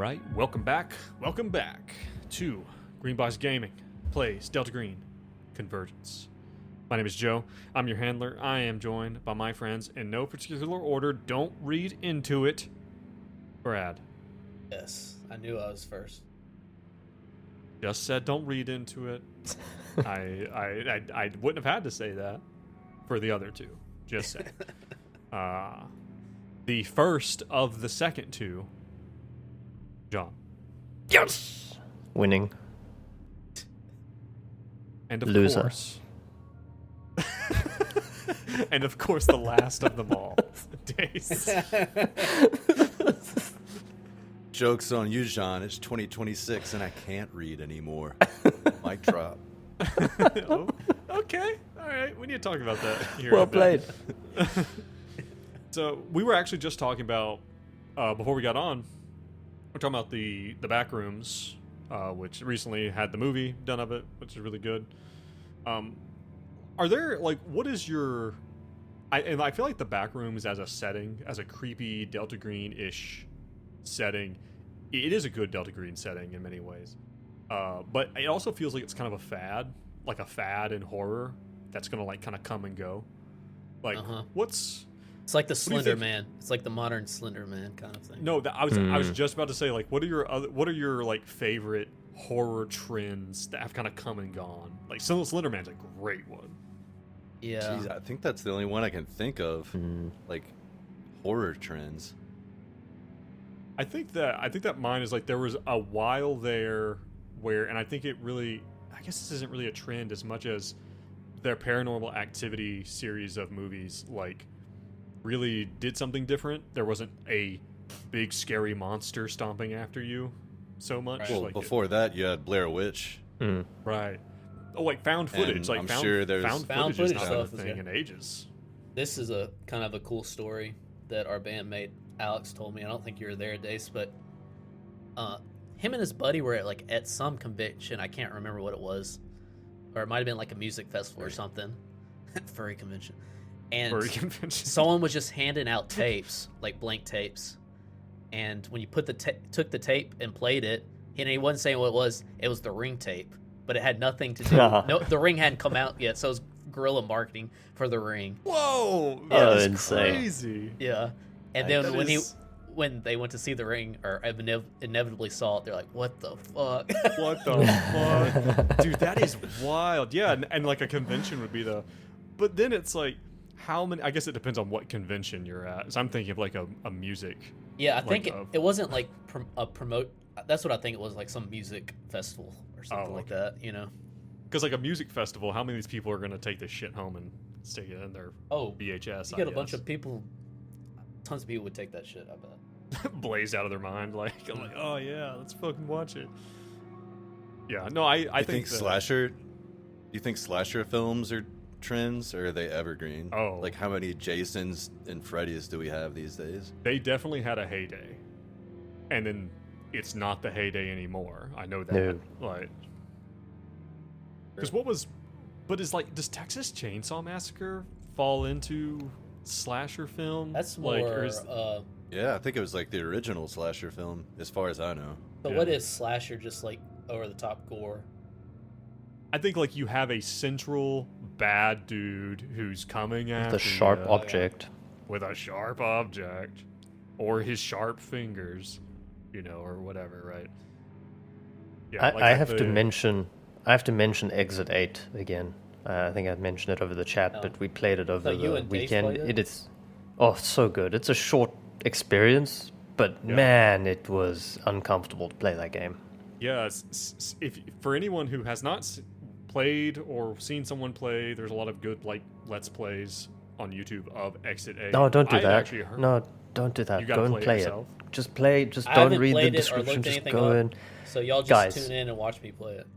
right, welcome back to Greenbox Gaming plays Delta Green Convergence. My name is Joe. I'm your handler. I am joined by my friends in no particular order. Don't read into it. Brad. Yes, I knew I was first. Just said don't read into it. I wouldn't have had to say that for the other two. Just say. The first of the second two, John. Yes! Winning. And of Loser. course. And of course, the last of them all, Days. Joke's on you, John. It's 2026 and I can't read anymore. Mic drop. Oh, okay. All right. We need to talk about that here. Well played. So we were actually just talking about, before we got on, we're talking about the back rooms, which recently had the movie done of it, which is really good. Are there, like, what is your... I feel like the back rooms as a setting, as a creepy Delta Green-ish setting, it is a good Delta Green setting in many ways. But it also feels like it's kind of a fad in horror that's going to, like, kind of come and go. Like, what's... It's like the Slender Man. It's like the modern Slender Man kind of thing. No, I was just about to say, like, what are your like favorite horror trends that have kind of come and gone? Like, Slender Man's a great one. Yeah. Jeez, I think that's the only one I can think of. Like, horror trends. I think that mine is like there was a while there where, and I think it really, I guess this isn't really a trend as much as their Paranormal Activity series of movies, like, really did something different. There wasn't a big scary monster stomping after you so much. Right. Well, like before that, you had Blair Witch. Right. Oh, like found footage. And like I'm found, sure there's found found footage is footage not a stuff, thing yeah. in ages. This is a kind of a cool story that our bandmate Alex told me. I don't think you were there, Dace, but him and his buddy were at some convention. I can't remember what it was, or it might have been like a music festival or something. Furry convention. And someone was just handing out tapes, like blank tapes. And when you took the tape and played it, and he wasn't saying what it was the Ring tape, but it had nothing to do. No, the Ring hadn't come out yet, so it was guerrilla marketing for the Ring. Whoa, Oh, that's insane. crazy. Yeah, and then when they went to see the Ring, or inevitably saw it, they're like, "What the fuck? What the fuck, dude? That is wild." Yeah, and like a convention would be but then it's like, how many? I guess it depends on what convention you're at. So I'm thinking of like a music. Yeah, I think it wasn't like a promote. That's what I think it was, like some music festival or something like that, you know? Because like a music festival, how many of these people are going to take this shit home and stick it in their VHS? You got a bunch of people, tons of people would take that shit, I bet. Blaze out of their mind, like, I'm like, oh yeah, let's fucking watch it. Yeah, no, I think slasher. Do you think slasher films are trends, or are they evergreen? Oh, like how many Jasons and Freddys do we have these days? They definitely had a heyday, and then it's not the heyday anymore. I know that. No. Like, because does Texas Chainsaw Massacre fall into slasher film? That's more. Like, Yeah, I think it was like the original slasher film, as far as I know. But what is slasher? Just like over the top gore? I think like you have a central bad dude who's coming after The sharp you object. with a sharp object, or his sharp fingers, or whatever, right? Yeah, I have to mention Exit 8 again. I think I've mentioned it over the chat, but we played it over you the and Dave weekend. played it? It is so good. It's a short experience, but man, it was uncomfortable to play that game. Yeah, if for anyone who has not played or seen someone play, there's a lot of good like Let's Plays on YouTube of Exit 8. No, don't do that. Actually heard, No, don't do that. You gotta Go and play yourself. it. Just play. Just I don't haven't read the played it or description. looked Just anything go up. in. So y'all just Guys. tune in and watch me play it.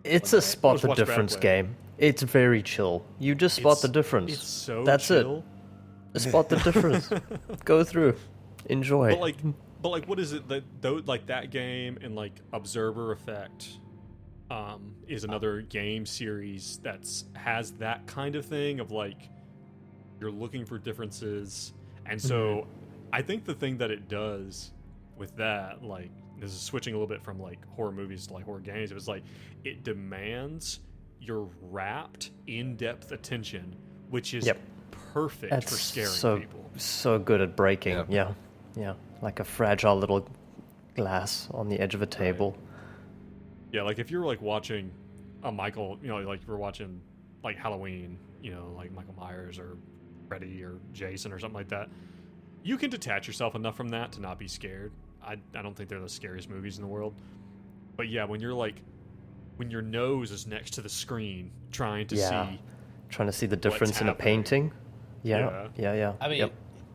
It's a spot Just the watch Brad difference play. game. It's very chill. You just spot the difference. It's so That's chill. it. Spot the difference. Go through. Enjoy. But like, what is it that like that game and like Observer Effect, is another game series has that kind of thing of like you're looking for differences, and so I think the thing that it does with that, like this is switching a little bit from like horror movies to like horror games. It was like it demands your rapt, in-depth attention, which is perfect for scaring people. So good at breaking. Yep. Yeah. Like a fragile little glass on the edge of a table. Right. Yeah, like if you're like watching a Michael, like you're watching like Halloween, like Michael Myers or Freddy or Jason or something like that, you can detach yourself enough from that to not be scared. I don't think they're the scariest movies in the world. But yeah, when your nose is next to the screen trying to see the difference in a painting. Yeah. I mean,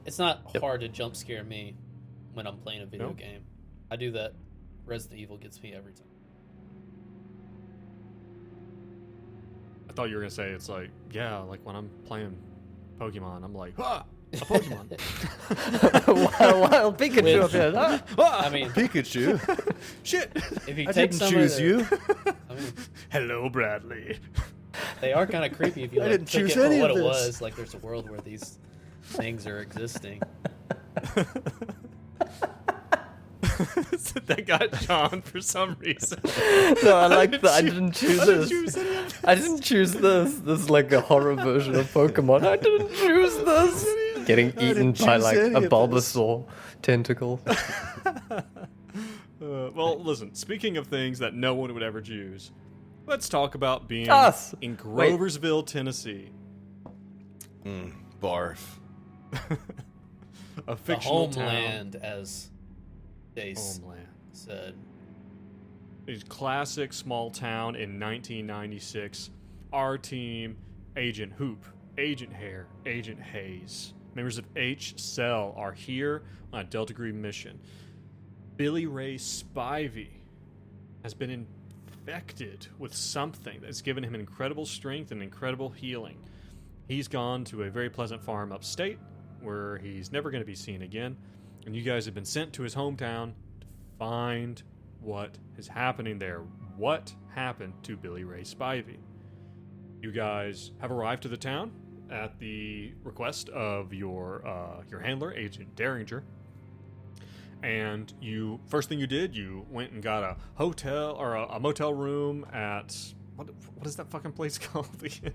it's not hard to jump scare me when I'm playing a video game. I do that. Resident Evil gets me every time. I thought you were gonna say it's like, like when I'm playing Pokemon, I'm like, a Pokemon. Wow, Pikachu up here. I mean, Pikachu. Shit. if you I take didn't some choose of the, you. I mean, Hello, Bradley. they are kind of creepy if you I like didn't took choose it for any what of it this. was. Like, there's a world where these things are existing. That got John for some reason. No, I like that. I didn't choose I didn't this. choose any of I didn't choose this. This is like a horror version of Pokemon. I didn't choose this. Getting eaten didn't by choose like any a of this. Bulbasaur tentacle. Well, listen, speaking of things that no one would ever choose, let's talk about being Us. in Groversville, Tennessee. Barf. A The fictional homeland, as Dace Homeland. said. A classic small town in 1996. Our team, Agent Hoop, Agent Hare, Agent Hayes, members of H Cell are here on a Delta Green mission. Billy Ray Spivey has been infected with something that's given him incredible strength and incredible healing. He's gone to a very pleasant farm upstate where he's never going to be seen again. And you guys have been sent to his hometown to find what is happening there. What happened to Billy Ray Spivey? You guys have arrived to the town at the request of your handler, Agent Derringer. And first thing you did, you went and got a hotel or a motel room at what is that fucking place called again?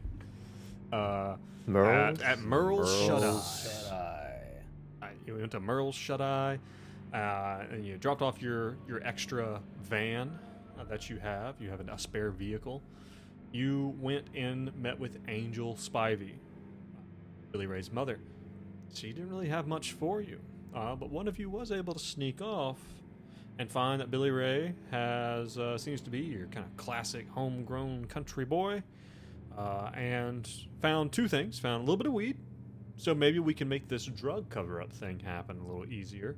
Merle's? At Merle's Shut Eye. Jedi. You went to Merle's Shut Eye, and you dropped off your extra van that you have. You have a spare vehicle. You went and met with Angel Spivey, Billy Ray's mother. She didn't really have much for you, but one of you was able to sneak off and find that Billy Ray seems to be your kind of classic homegrown country boy, and found two things. Found a little bit of weed, so maybe we can make this drug cover-up thing happen a little easier,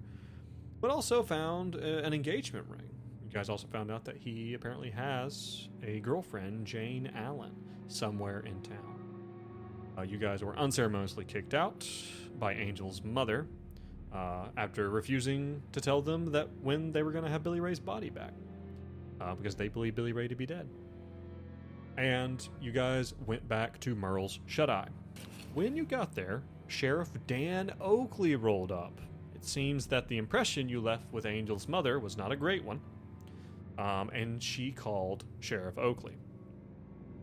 but also found an engagement ring. You guys also found out that he apparently has a girlfriend, Jane Allen, somewhere in town. You guys were unceremoniously kicked out by Angel's mother after refusing to tell them that when they were going to have Billy Ray's body back, because they believed Billy Ray to be dead. And you guys went back to Merle's Shut Eye. When you got there, Sheriff Dan Oakley rolled up. It seems that the impression you left with Angel's mother was not a great one, and she called Sheriff Oakley.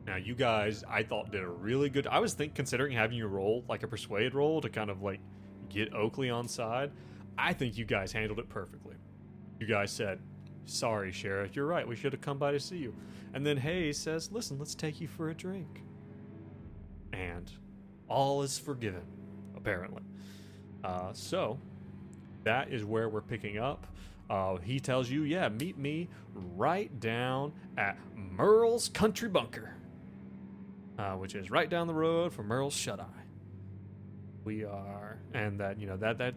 Now, you guys, I thought, did a really good... I was considering having you roll like a persuade roll to kind of like get Oakley on side. I think you guys handled it perfectly. You guys said, "Sorry, Sheriff, you're right. We should have come by to see you." And then Hayes says, "Listen, let's take you for a drink." And all is forgiven, apparently. So that is where we're picking up. He tells you, meet me right down at Merle's Country Bunker, which is right down the road from Merle's Shut Eye. We are, and that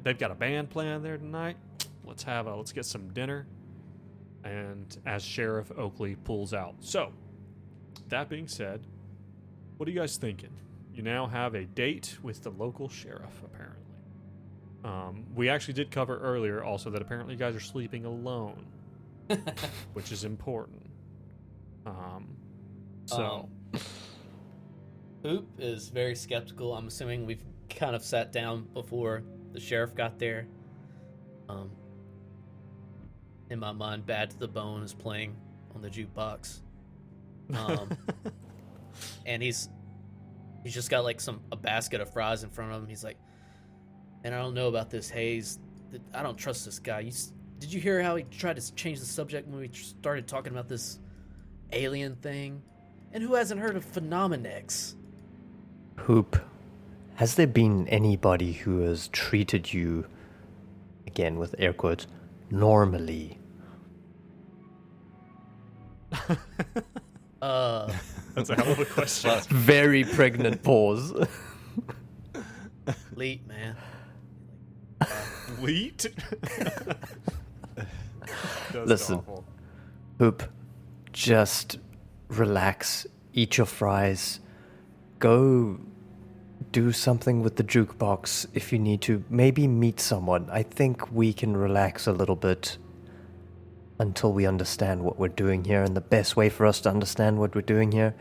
they've got a band playing there tonight. Let's get some dinner. And as Sheriff Oakley pulls out. So, that being said, what are you guys thinking? You now have a date with the local sheriff, apparently. We actually did cover earlier also that apparently you guys are sleeping alone, which is important. Hoop is very skeptical. I'm assuming we've kind of sat down before the sheriff got there. in my mind, Bad to the Bone is playing on the jukebox. And he's just got like a basket of fries in front of him. He's like, "And I don't know about this Hayes. I don't trust this guy. Did you hear how he tried to change the subject when we started talking about this alien thing? And who hasn't heard of Phenomenex?" Hoop, has there been anybody who has treated you, again with air quotes, normally? That's a hell of a question. Very pregnant pause. Leet, man. Leet? That's Listen. awful. Hoop, just relax, eat your fries, go do something with the jukebox if you need to. Maybe meet someone. I think we can relax a little bit until we understand what we're doing here, and the best way for us to understand what we're doing here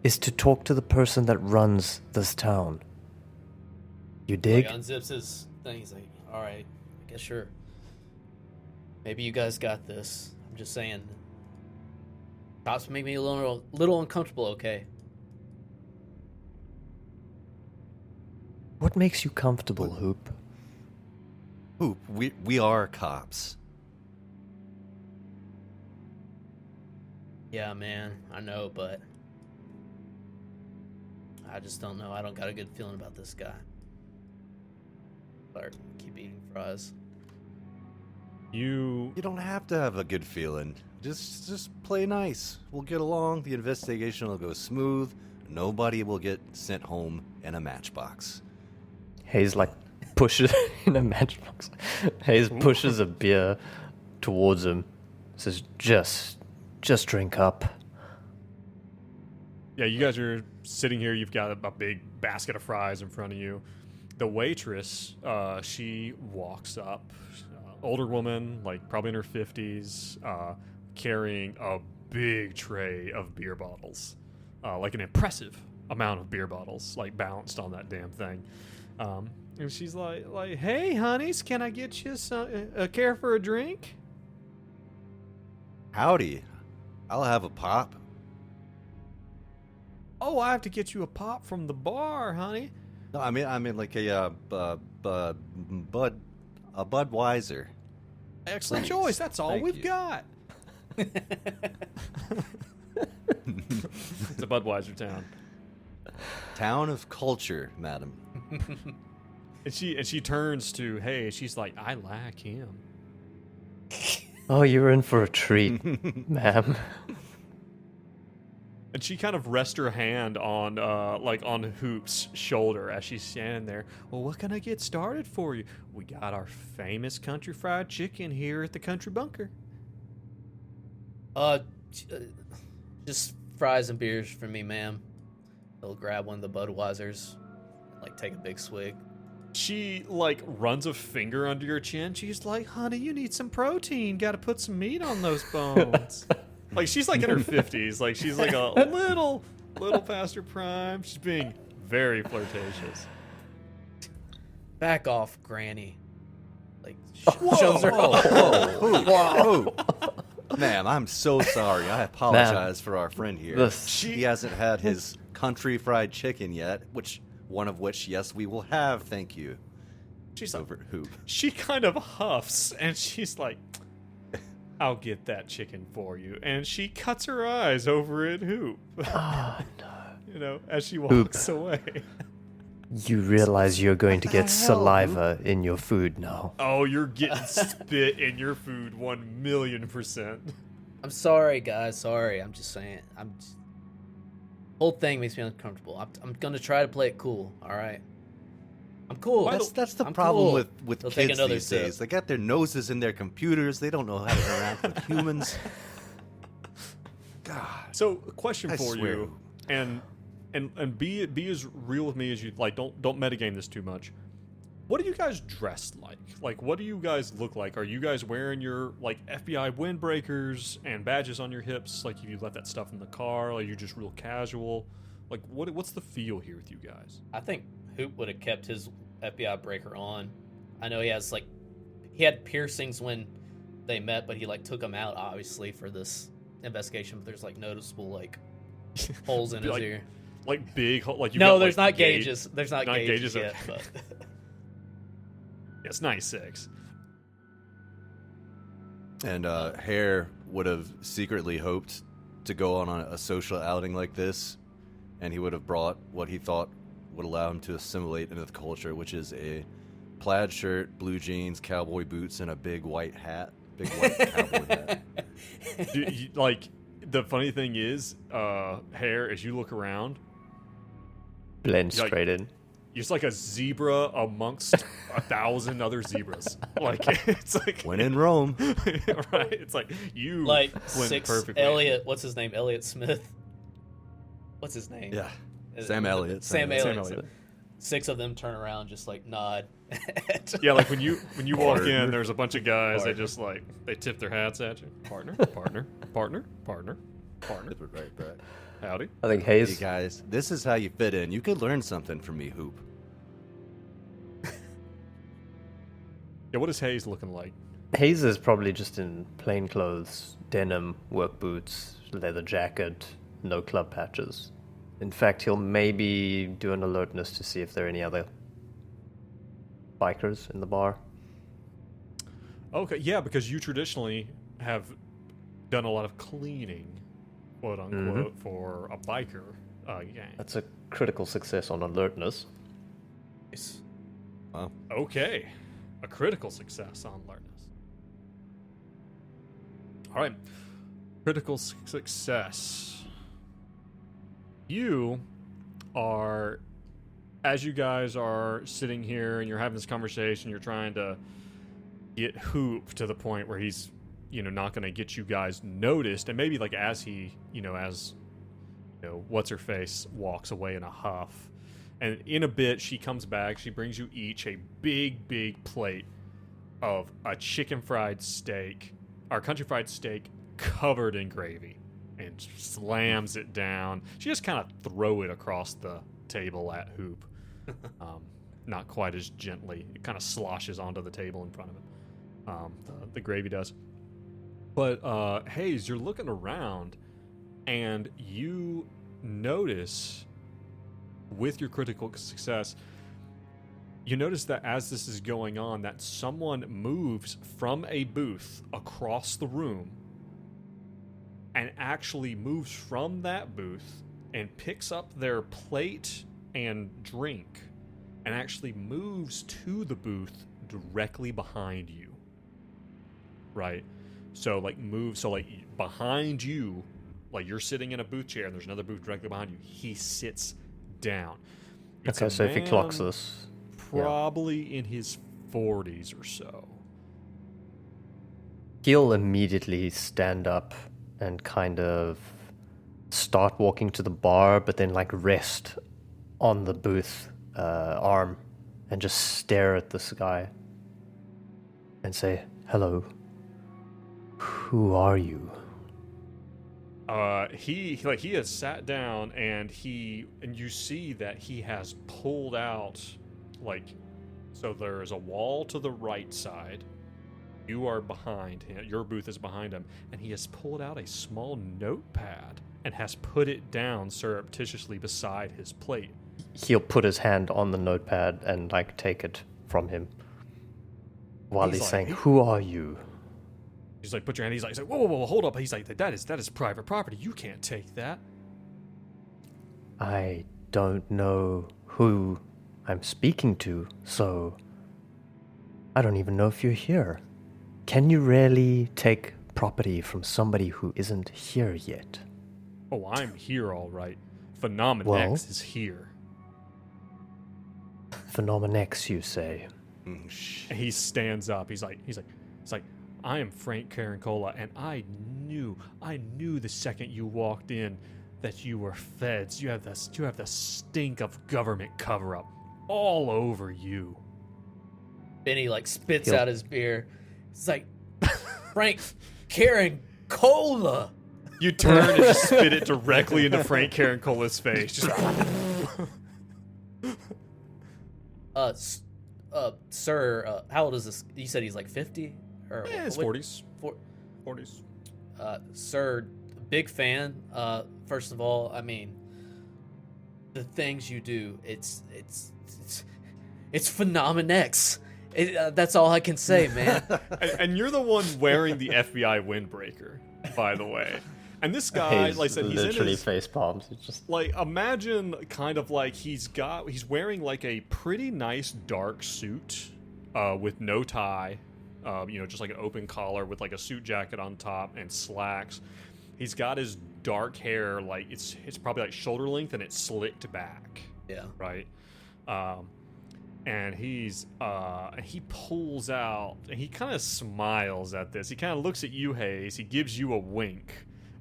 is to talk to the person that runs this town. You dig? Like unzips his thing. He's like, "All right, I guess sure. Maybe you guys got this. I'm just saying. Cops make me a little uncomfortable. Okay." What makes you comfortable, Hoop? Hoop, we are cops. Yeah, man, I know, but I just don't know. I don't got a good feeling about this guy. But keep eating fries. You You don't have to have a good feeling. Just play nice. We'll get along. The investigation will go smooth. Nobody will get sent home in a matchbox. Hayes like pushes in a matchbox. Hayes pushes a beer towards him. Says, just drink up. Yeah, you guys are sitting here. You've got a big basket of fries in front of you. The waitress, she walks up, older woman, like probably in her 50s, carrying a big tray of beer bottles, like an impressive amount of beer bottles, like balanced on that damn thing. And she's like, "Hey, honeys, can I get you a care for a drink?" Howdy. I'll have a pop. "Oh, I have to get you a pop from the bar, honey." No, I mean like a Budweiser. Excellent Thanks. choice. That's all Thank we've you. got. It's a Budweiser town. Town of culture, madam. And she turns to Hey. She's like, "I like him." Oh, you're in for a treat, ma'am. And she kind of rests her hand on on Hoop's shoulder as she's standing there. "Well, what can I get started for you? We got our famous country fried chicken here at the Country Bunker." Just fries and beers for me, ma'am. He'll grab one of the Budweisers, like take a big swig. She like runs a finger under your chin. She's like, "Honey, you need some protein. Got to put some meat on those bones." Like she's like in her 50s. Like she's like a little past her prime. She's being very flirtatious. Back off, Granny. Like Whoa, shoves her. Whoa. Ma'am, I'm so sorry. I apologize for our friend here. This- He hasn't had his country fried chicken yet, one of which, yes, we will have. Thank you. She's like, Over Hoop. she kind of huffs and she's like, "I'll get that chicken for you." And she cuts her eyes over at Hoop. Oh, no. You know, as she walks away. You realize you're going to get the hell, saliva in your food now. Oh, you're getting spit in your food 1,000,000%. I'm sorry, guys. Sorry. I'm just saying. Whole thing makes me uncomfortable. I'm gonna try to play it cool. All right. I'm cool. That's the I'm problem cool. with He'll take kids another these sip. days. They got their noses in their computers. They don't know how to interact with humans. God. So, a question I for swear. you, and be as real with me as you like. Don't metagame this too much. What are you guys dressed like? Like, what do you guys look like? Are you guys wearing your like FBI windbreakers and badges on your hips? Like, if you left that stuff in the car, like you're just real casual. Like, what's the feel here with you guys? I think Hoop would have kept his FBI breaker on. I know he had piercings when they met, but he like took him out obviously for this investigation. But there's like noticeable like holes in his Like- ear. Like big, like you. No, got, there's like, not gauges. There's not gauges yet. okay. But It's 96. And Hare would have secretly hoped to go on a social outing like this, and he would have brought what he thought would allow him to assimilate into the culture, which is a plaid shirt, blue jeans, cowboy boots, and a big white hat. Big white cowboy hat. Like, the funny thing is, Hare, as you look around, Blend Like- straight in. it's like a zebra amongst 1,000 other zebras. Like, it's like, When in Rome. right? It's like you like went 6 perfectly. Elliot, what's his name? Elliot Smith. What's his name? Yeah. Sam Elliott. Sam Elliott. Elliott. 6 of them turn around, just like nod. Yeah, like when you walk Partner. in, there's a bunch of guys. They Partner. just like they tip their hats at you. Partner, partner, partner, partner, partner. Right back. Howdy. I think Hey Hayes. guys, this is how you fit in. You could learn something from me, Hoop. Yeah, what is Hayes looking like? Hayes is probably just in plain clothes, denim, work boots, leather jacket, no club patches. In fact, he'll maybe do an alertness to see if there are any other bikers in the bar. Okay, yeah, because you traditionally have done a lot of cleaning, quote unquote, for a biker gang. That's a critical success on alertness. Nice. Wow. Okay, a critical success on alertness. All right, critical success. You are, as you guys are sitting here and you're having this conversation, you're trying to get Hoop to the point where he's, not going to get you guys noticed, and maybe like as he, what's her face walks away in a huff, and in a bit she comes back. She brings you each a big plate of a chicken fried steak, or country fried steak covered in gravy, and slams it down. She just kind of throw it across the table at Hoop. Not quite as gently. It kind of sloshes onto the table in front of him. The gravy does. But Hayes, you're looking around, and you notice, with your critical success, you notice that as this is going on, that someone moves from a booth across the room and actually moves from that booth and picks up their plate and drink and actually moves to the booth directly behind you. Right? So behind you, like you're sitting in a booth chair and there's another booth directly behind you. He sits down. It's Okay, a so if he clocks man this, probably in his 40s or so. he'll immediately stand up and kind of start walking to the bar, but then like rest on the booth arm and just stare at this guy and say, "Hello, who are you?" He has sat down and you see that he has pulled out, so there is a wall to the right side. You are behind him. Your booth is behind him, and he has pulled out a small notepad and has put it down surreptitiously beside his plate. He'll put his hand on the notepad and like take it from him while He's he's like- saying, "Who are you?" He's like, "Put your hand." He's like, whoa, hold up. He's like, that is private property. You can't take that. I don't know who I'm speaking to, so I don't even know if you're here. Can you really take property from somebody who isn't here yet? Oh, I'm here, all right. Phenomenex Well- is here. Phenomenex, you say? Mm, shh. And he stands up. He's like, I am Frank Carancola, and I knew the second you walked in that you were feds. You have the stink of government cover-up all over you. Benny like spits He'll- out his beer. It's like Frank Karen Cola. You turn and just spit it directly into Frank Carancola's face. Just Sir, how old is this? You said he's like 50? Or his what- 40s. 40s. Sir, big fan. First of all, I mean, the things you do, it's Phenomenex. That's all I can say, man. And you're the one wearing the FBI windbreaker, by the way. And this guy, like I said, he's literally in his face palms. It's just like, imagine kind of like he's wearing like a pretty nice dark suit with no tie, just like an open collar with like a suit jacket on top and slacks. He's got his dark hair, like it's probably like shoulder length and it's slicked back. Yeah. Right. And he pulls out and he kind of smiles at this. He kind of looks at you, Hayes. He gives you a wink,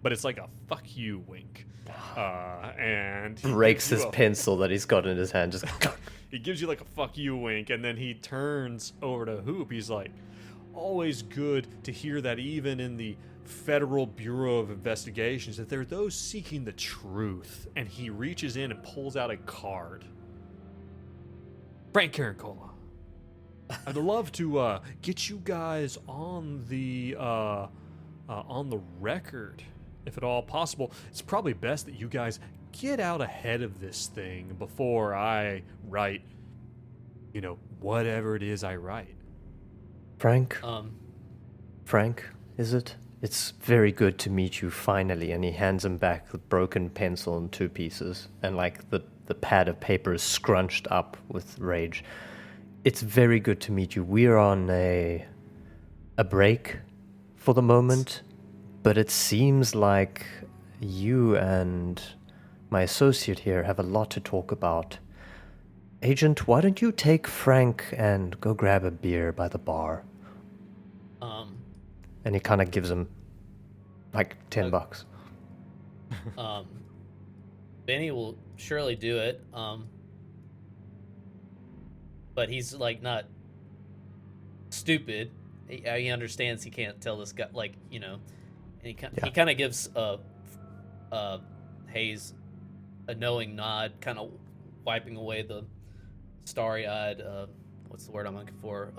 but it's like a fuck you wink. And he breaks gives his you pencil that he's got in his hand. Just he gives you like a fuck you wink, and then he turns over to Hoop. He's like, always good to hear that even in the Federal Bureau of Investigations that there are those seeking the truth. And he reaches in and pulls out a card. Frank Carancola, I'd love to get you guys on the record, if at all possible. It's probably best that you guys get out ahead of this thing before I write, whatever it is I write. Frank, is it? It's very good to meet you finally. And he hands him back the broken pencil in two pieces, and like the pad of paper is scrunched up with rage. It's very good to meet you. We're on a break for the moment, but it seems like you and my associate here have a lot to talk about. Agent, why don't you take Frank and go grab a beer by the bar? And he kind of gives him like $10. Benny will surely do it. But he's like not stupid. He understands he can't tell this guy, and he kind of gives Hayes a knowing nod, kind of wiping away the starry-eyed, what's the word I'm looking for?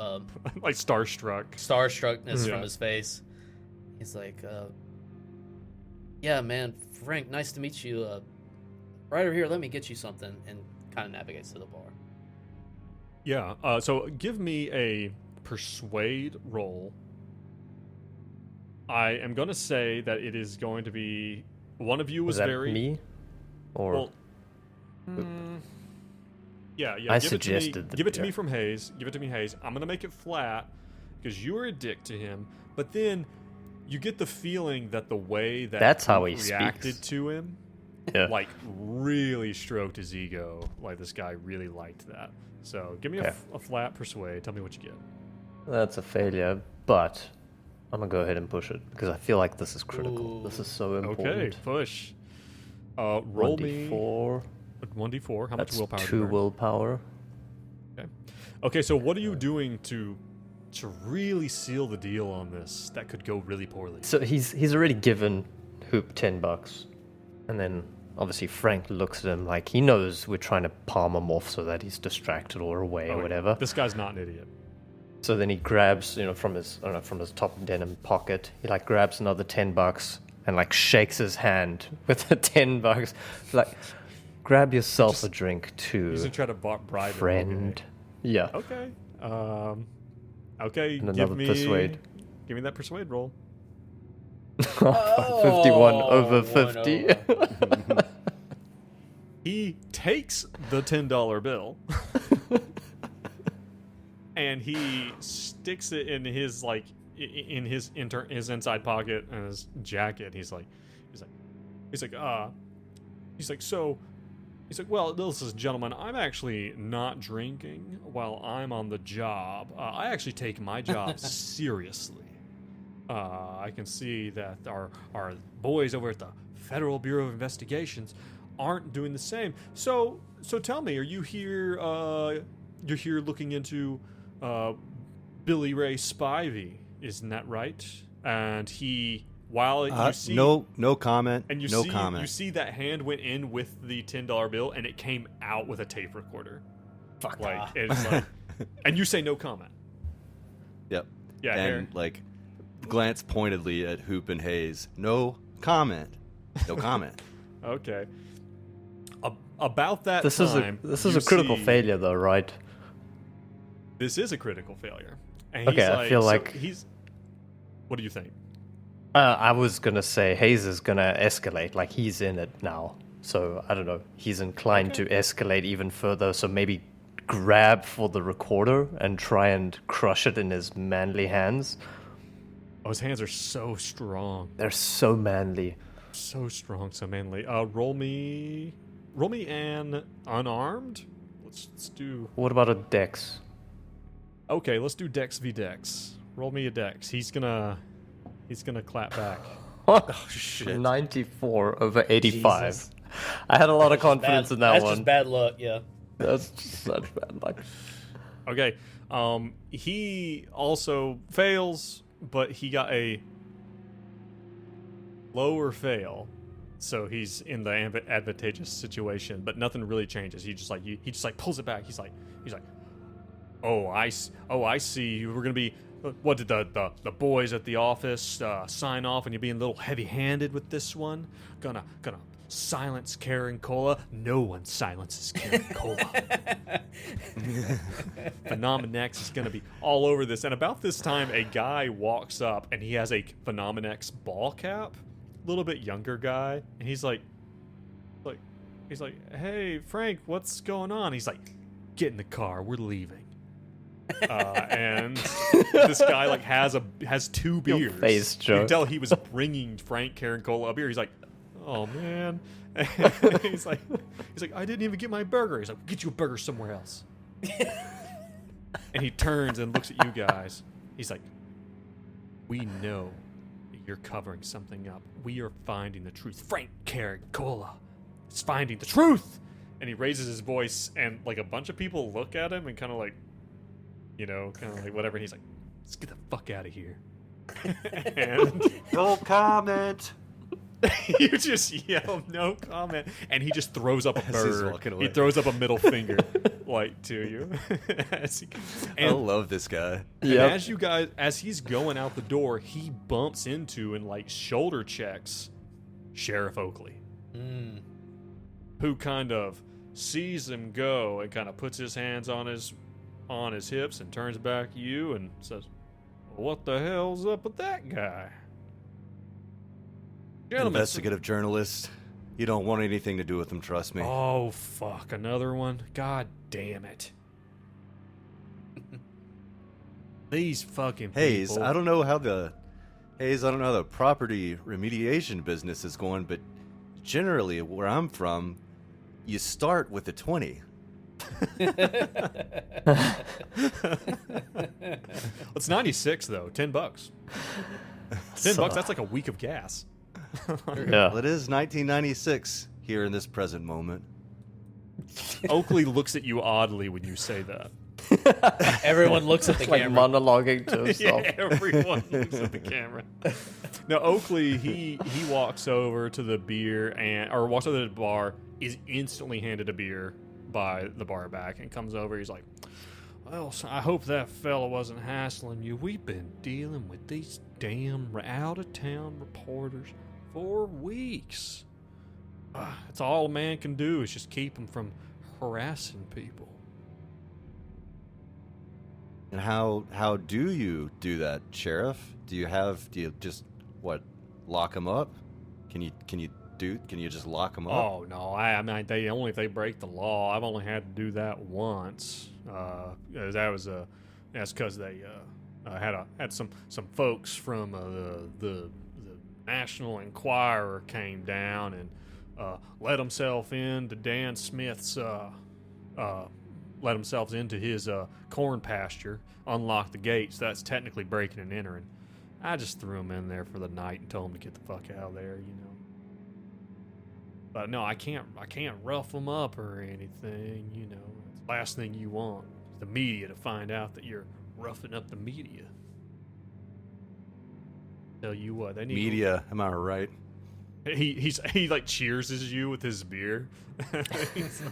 Like starstruckness from his face. He's like, yeah, man, Frank, nice to meet you. Right over here, let me get you something, and kind of navigates to the bar. Yeah, so give me a persuade roll. I am going to say that it is going to be one of you was that very me or yeah. I suggested give it to me from Hayes. Give it to me, Hayes. I'm going to make it flat because you were a dick to him, but then you get the feeling that the way that that's how he reacted speaks to him, like really stroked his ego. Like this guy really liked that. So give me a flat persuade. Tell me what you get. That's a failure, but I'm gonna go ahead and push it because I feel like this is critical. This is so important. Okay, push. Roll 1d4. me 1d4. How That's much willpower? 2 willpower. Okay. So what are you doing to really seal the deal on this? That could go really poorly. So he's already given Hoop $10, and then obviously Frank looks at him like he knows we're trying to palm him off so that he's distracted or away or whatever. This guy's not an idiot. So then he grabs, from his top denim pocket, he like grabs another $10 and like shakes his hand with the $10. Like, grab yourself a drink too. He's gonna try to bribe friend. Him. Yeah. Okay. Okay. And another persuade. Give me that persuade roll. 51 over 50. He takes the $10 bill. And he sticks it in his his inside pocket and his jacket. He's like, well, listen, gentlemen, I'm actually not drinking while I'm on the job. I actually take my job seriously. I can see that our boys over at the Federal Bureau of Investigations aren't doing the same. So tell me, are you here? You're here looking into Billy Ray Spivey, isn't that right? And you see no comment. And no comment. You see that hand went in with the $10 bill, and it came out with a tape recorder. Fuck. It's like, and you say no comment. Yep. Yeah. And glance pointedly at Hoop and Hayes. No comment. No comment. Okay. About that This time, is you a critical see- failure, though, right? This is a critical failure. And Okay, I feel like- he's. What do you think? I was gonna say Hayes is gonna escalate, like he's in it now. So I don't know. He's inclined to escalate even further. So maybe grab for the recorder and try and crush it in his manly hands. Oh, his hands are so strong. They're so manly. So strong, so manly. Roll me an unarmed. Let's do. What about a dex? Okay, let's do Dex v Dex. Roll me a Dex. He's gonna clap back. Oh, shit. 94 over 85. Jesus. I had a lot of confidence in that That's one. just bad luck, yeah. That's just such bad luck. Okay. He also fails, but he got a lower fail, so he's in the advantageous situation. But nothing really changes. He just like pulls it back. He's like, oh, I see. We're gonna be. What did the boys at the office sign off? And you're being a little heavy-handed with this one. Gonna silence Karen Cola. No one silences Karen Cola. Phenomenex is gonna be all over this. And about this time, a guy walks up and he has a Phenomenex ball cap. A little bit younger guy, and he's like, hey Frank, what's going on? He's like, get in the car, we're leaving. And this guy like has two beers. face, You Joe. can tell he was bringing Frank Karen Cola a beer. He's like, oh man. And he's like, I didn't even get my burger. He's like, get you a burger somewhere else. And he turns and looks at you guys. He's like, we know that you're covering something up. We are finding the truth. Frank Karen Cola is finding the truth. And he raises his voice, and like a bunch of people look at him and kind of like, whatever. And he's like, let's get the fuck out of here. And No comment. you just yell, no comment. And he just throws up a As he's bird. walking He away. throws up a middle finger, like, to you. I love this guy. And Yep. as he's going out the door, he bumps into and like shoulder checks Sheriff Oakley, who kind of sees him go and kind of puts his hands on his hips and turns back to you and says, "What the hell's up with that guy?" Gentlemen, Investigative journalist. You don't want anything to do with him, trust me. oh fuck, another one. God damn it. These fucking Hayes, people. I don't know how the property remediation business is going, but generally where I'm from, you start with a 20. It's 96 though. $10. $10. That's like a week of gas. Yeah. Well, it is 1996 here in this present moment. Oakley looks at you oddly when you say that. Everyone looks at the Like camera. monologuing to himself. Yeah, everyone looks at the camera. Now Oakley, he walks over to the beer or walks over to the bar, is instantly handed a beer by the bar back, and comes over. He's like, "Well, I hope that fella wasn't hassling you. We've been dealing with these damn out of town reporters for weeks. It's all a man can do is just keep them from harassing people." And how do you do that, Sheriff? Do you just lock them up? Can you just lock them up? Oh no! I mean, if they break the law. I've only had to do that once. That's because they had some folks from the National Enquirer came down and let themselves into Dan Smith's let themselves into his corn pasture, unlocked the gates. That's technically breaking and entering. I just threw him in there for the night and told him to get the fuck out of there, you know. But no, I can't rough them up or anything, you know. It's the last thing you want is the media to find out that you're roughing up the media. Tell you what, they need Media, am I right? He like cheers you with his beer. he's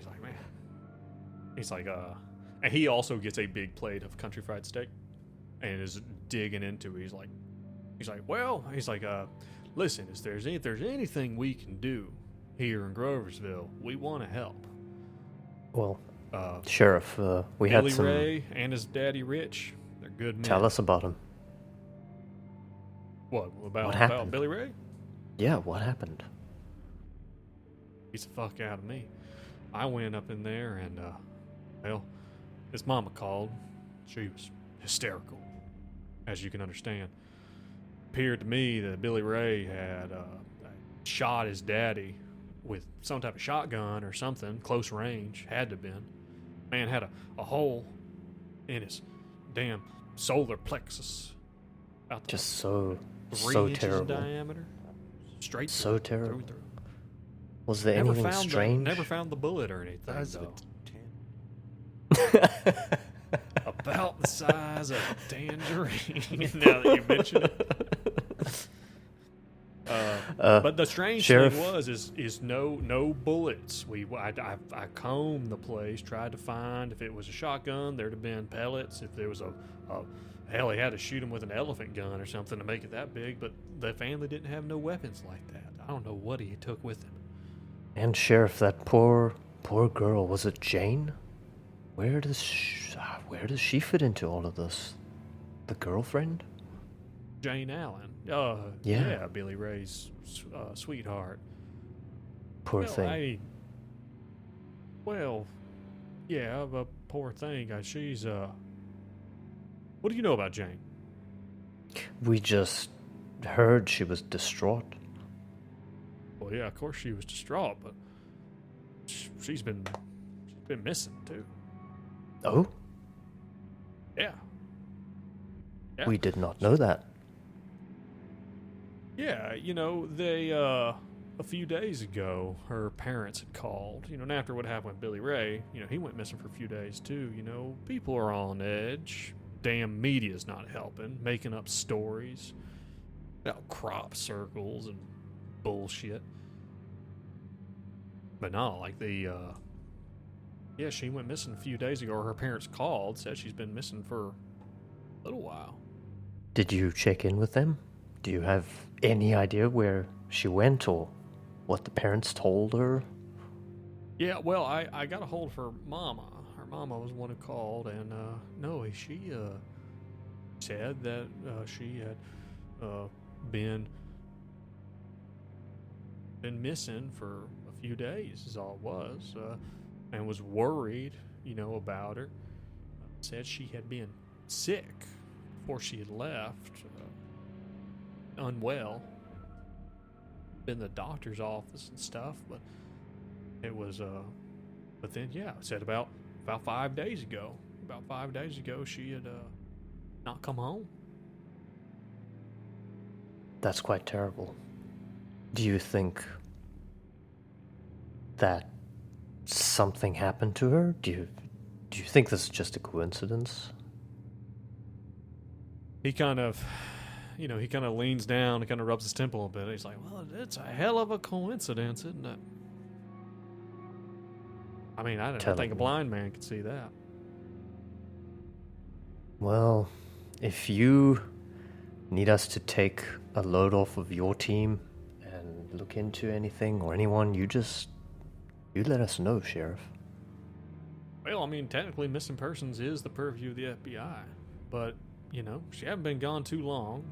like, man. He's like, and he also gets a big plate of country fried steak. and is digging into it. Well, listen, if there's anything we can do here in Groversville, we want to help. Well, Uh, Sheriff, we Billy had some. Ray and his daddy Rich, they're good men. Tell us about him. What about happened? Billy Ray? Yeah, what happened? Beats the fuck out of me. I went up in there and, well, his mama called. She was hysterical, as you can understand. Appeared to me that Billy Ray had shot his daddy with some type of shotgun or something, close range, had to have been. Man had a hole in his damn solar plexus. About Just so 3 inches terrible. in diameter. Straight So through, terrible. through. Was there anything strange? Never found the bullet or anything, Size of though. a About the size of a tangerine. Now that you mention it. But the strange Sheriff. thing is no bullets. I combed the place, tried to find if it was a shotgun, there'd have been pellets. If there was a hell, he had to shoot him with an elephant gun or something to make it that big. But the family didn't have no weapons like that. I don't know what he took with him. And Sheriff, that poor girl, was it Jane? Where does she fit into all of this? The girlfriend? Jane Allen. Yeah. Billy Ray's sweetheart. Poor thing. Yeah, but poor thing. She's What do you know about Jane? We just heard she was distraught. Well, yeah, of course she was distraught, but she's been missing too. Oh? Yeah. Yeah. We did not know that. Yeah, they a few days ago, her parents had called. And after what happened with Billy Ray, he went missing for a few days too. People are on edge. Damn media's not helping, making up stories about crop circles and bullshit. But no, she went missing a few days ago. Her parents called, said she's been missing for a little while. Did you check in with them? Do you have any idea where she went or what the parents told her? Yeah, well, I got a hold of her mama. Her mama was the one who called, and no, she said that she had been missing for a few days, is all it was, and was worried, about her. Said she had been sick before she had left, unwell. Been in the doctor's office and stuff, but it was but then said about 5 days ago. About 5 days ago she had not come home. That's quite terrible. Do you think that something happened to her? Do you think this is just a coincidence? He kind of leans down and kind of rubs his temple a bit. He's like, well, it's a hell of a coincidence, isn't it? I mean, I don't think a blind man could see that. Well, if you need us to take a load off of your team and look into anything or anyone, you let us know, Sheriff. Well, I mean, technically missing persons is the purview of the FBI, but she hasn't been gone too long.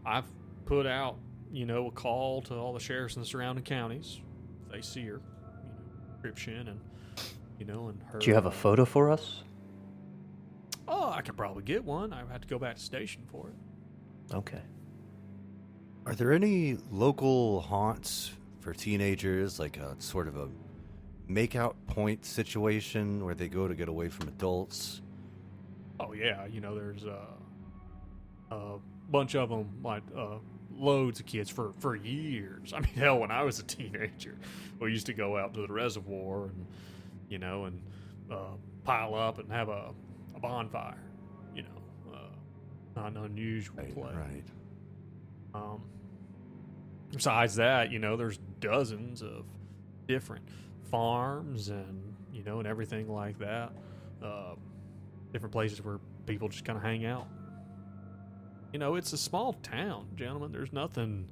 I've put out a call to all the sheriffs in the surrounding counties if they see her, description and and her. Do you have a photo for us? Oh, I could probably get one. I have to go back to station for it. Okay. Are there any local haunts for teenagers, like a sort of a make-out point situation where they go to get away from adults? Oh yeah, there's a bunch of them, like loads of kids for years. I mean, hell, when I was a teenager, we used to go out to the reservoir and pile up and have a bonfire. Not an unusual play. Right. Besides that, there's dozens of different farms and and everything like that. Different places where people just kind of hang out, It's a small town, gentlemen. There's nothing.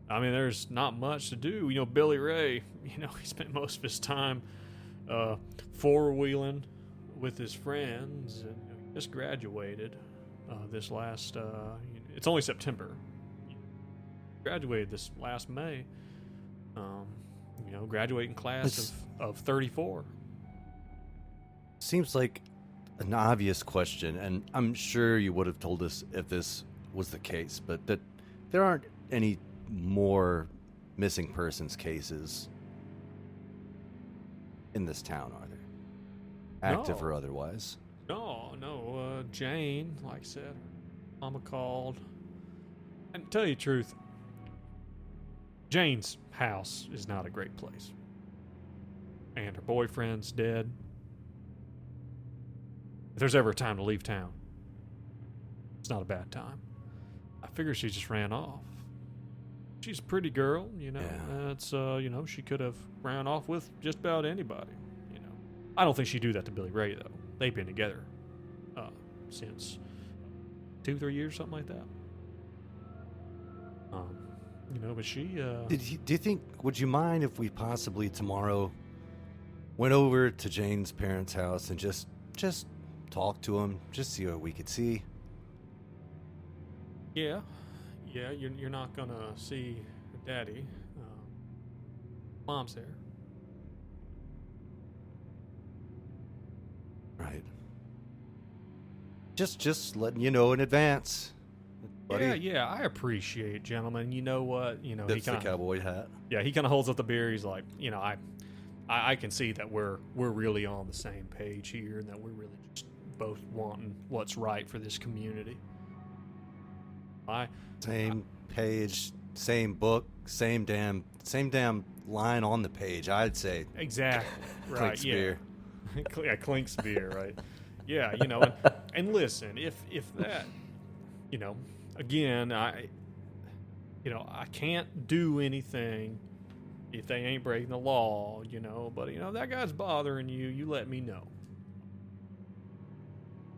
I mean, there's not much to do. Billy Ray. He spent most of his time four-wheeling with his friends, and just graduated this last. It's only September. Graduated this last May. Graduating class of 34. Seems like an obvious question, and I'm sure you would have told us if this was the case, but that there aren't any more missing persons cases in this town, are there? Active No. or otherwise? No. Jane, like I said, mama called. And to tell you the truth, Jane's house is not a great place. And her boyfriend's dead. If there's ever a time to leave town, it's not a bad time. I figure she just ran off. She's a pretty girl, Yeah. It's, she could have ran off with just about anybody, I don't think she'd do that to Billy Ray, though. They've been together since 2-3 years, something like that. But she. Do you think? Would you mind if we possibly tomorrow went over to Jane's parents' house and just talk to him, just see what we could see? Yeah. You're not gonna see her daddy. Mom's there. Right. Just letting you know in advance, buddy. Yeah. I appreciate, gentlemen. You know what? He That's the kind of. cowboy hat. Yeah, he kind of holds up the beer. He's like, I can see that we're really on the same page here, and that we're really just both wanting what's right for this community. Same page, same book, same damn line on the page. I'd say. Exactly. Right. Clinks yeah. beer. Yeah, Clink's beer, right? Yeah, and listen, if that, again, I can't do anything if they ain't breaking the law, but that guy's bothering you, you let me know.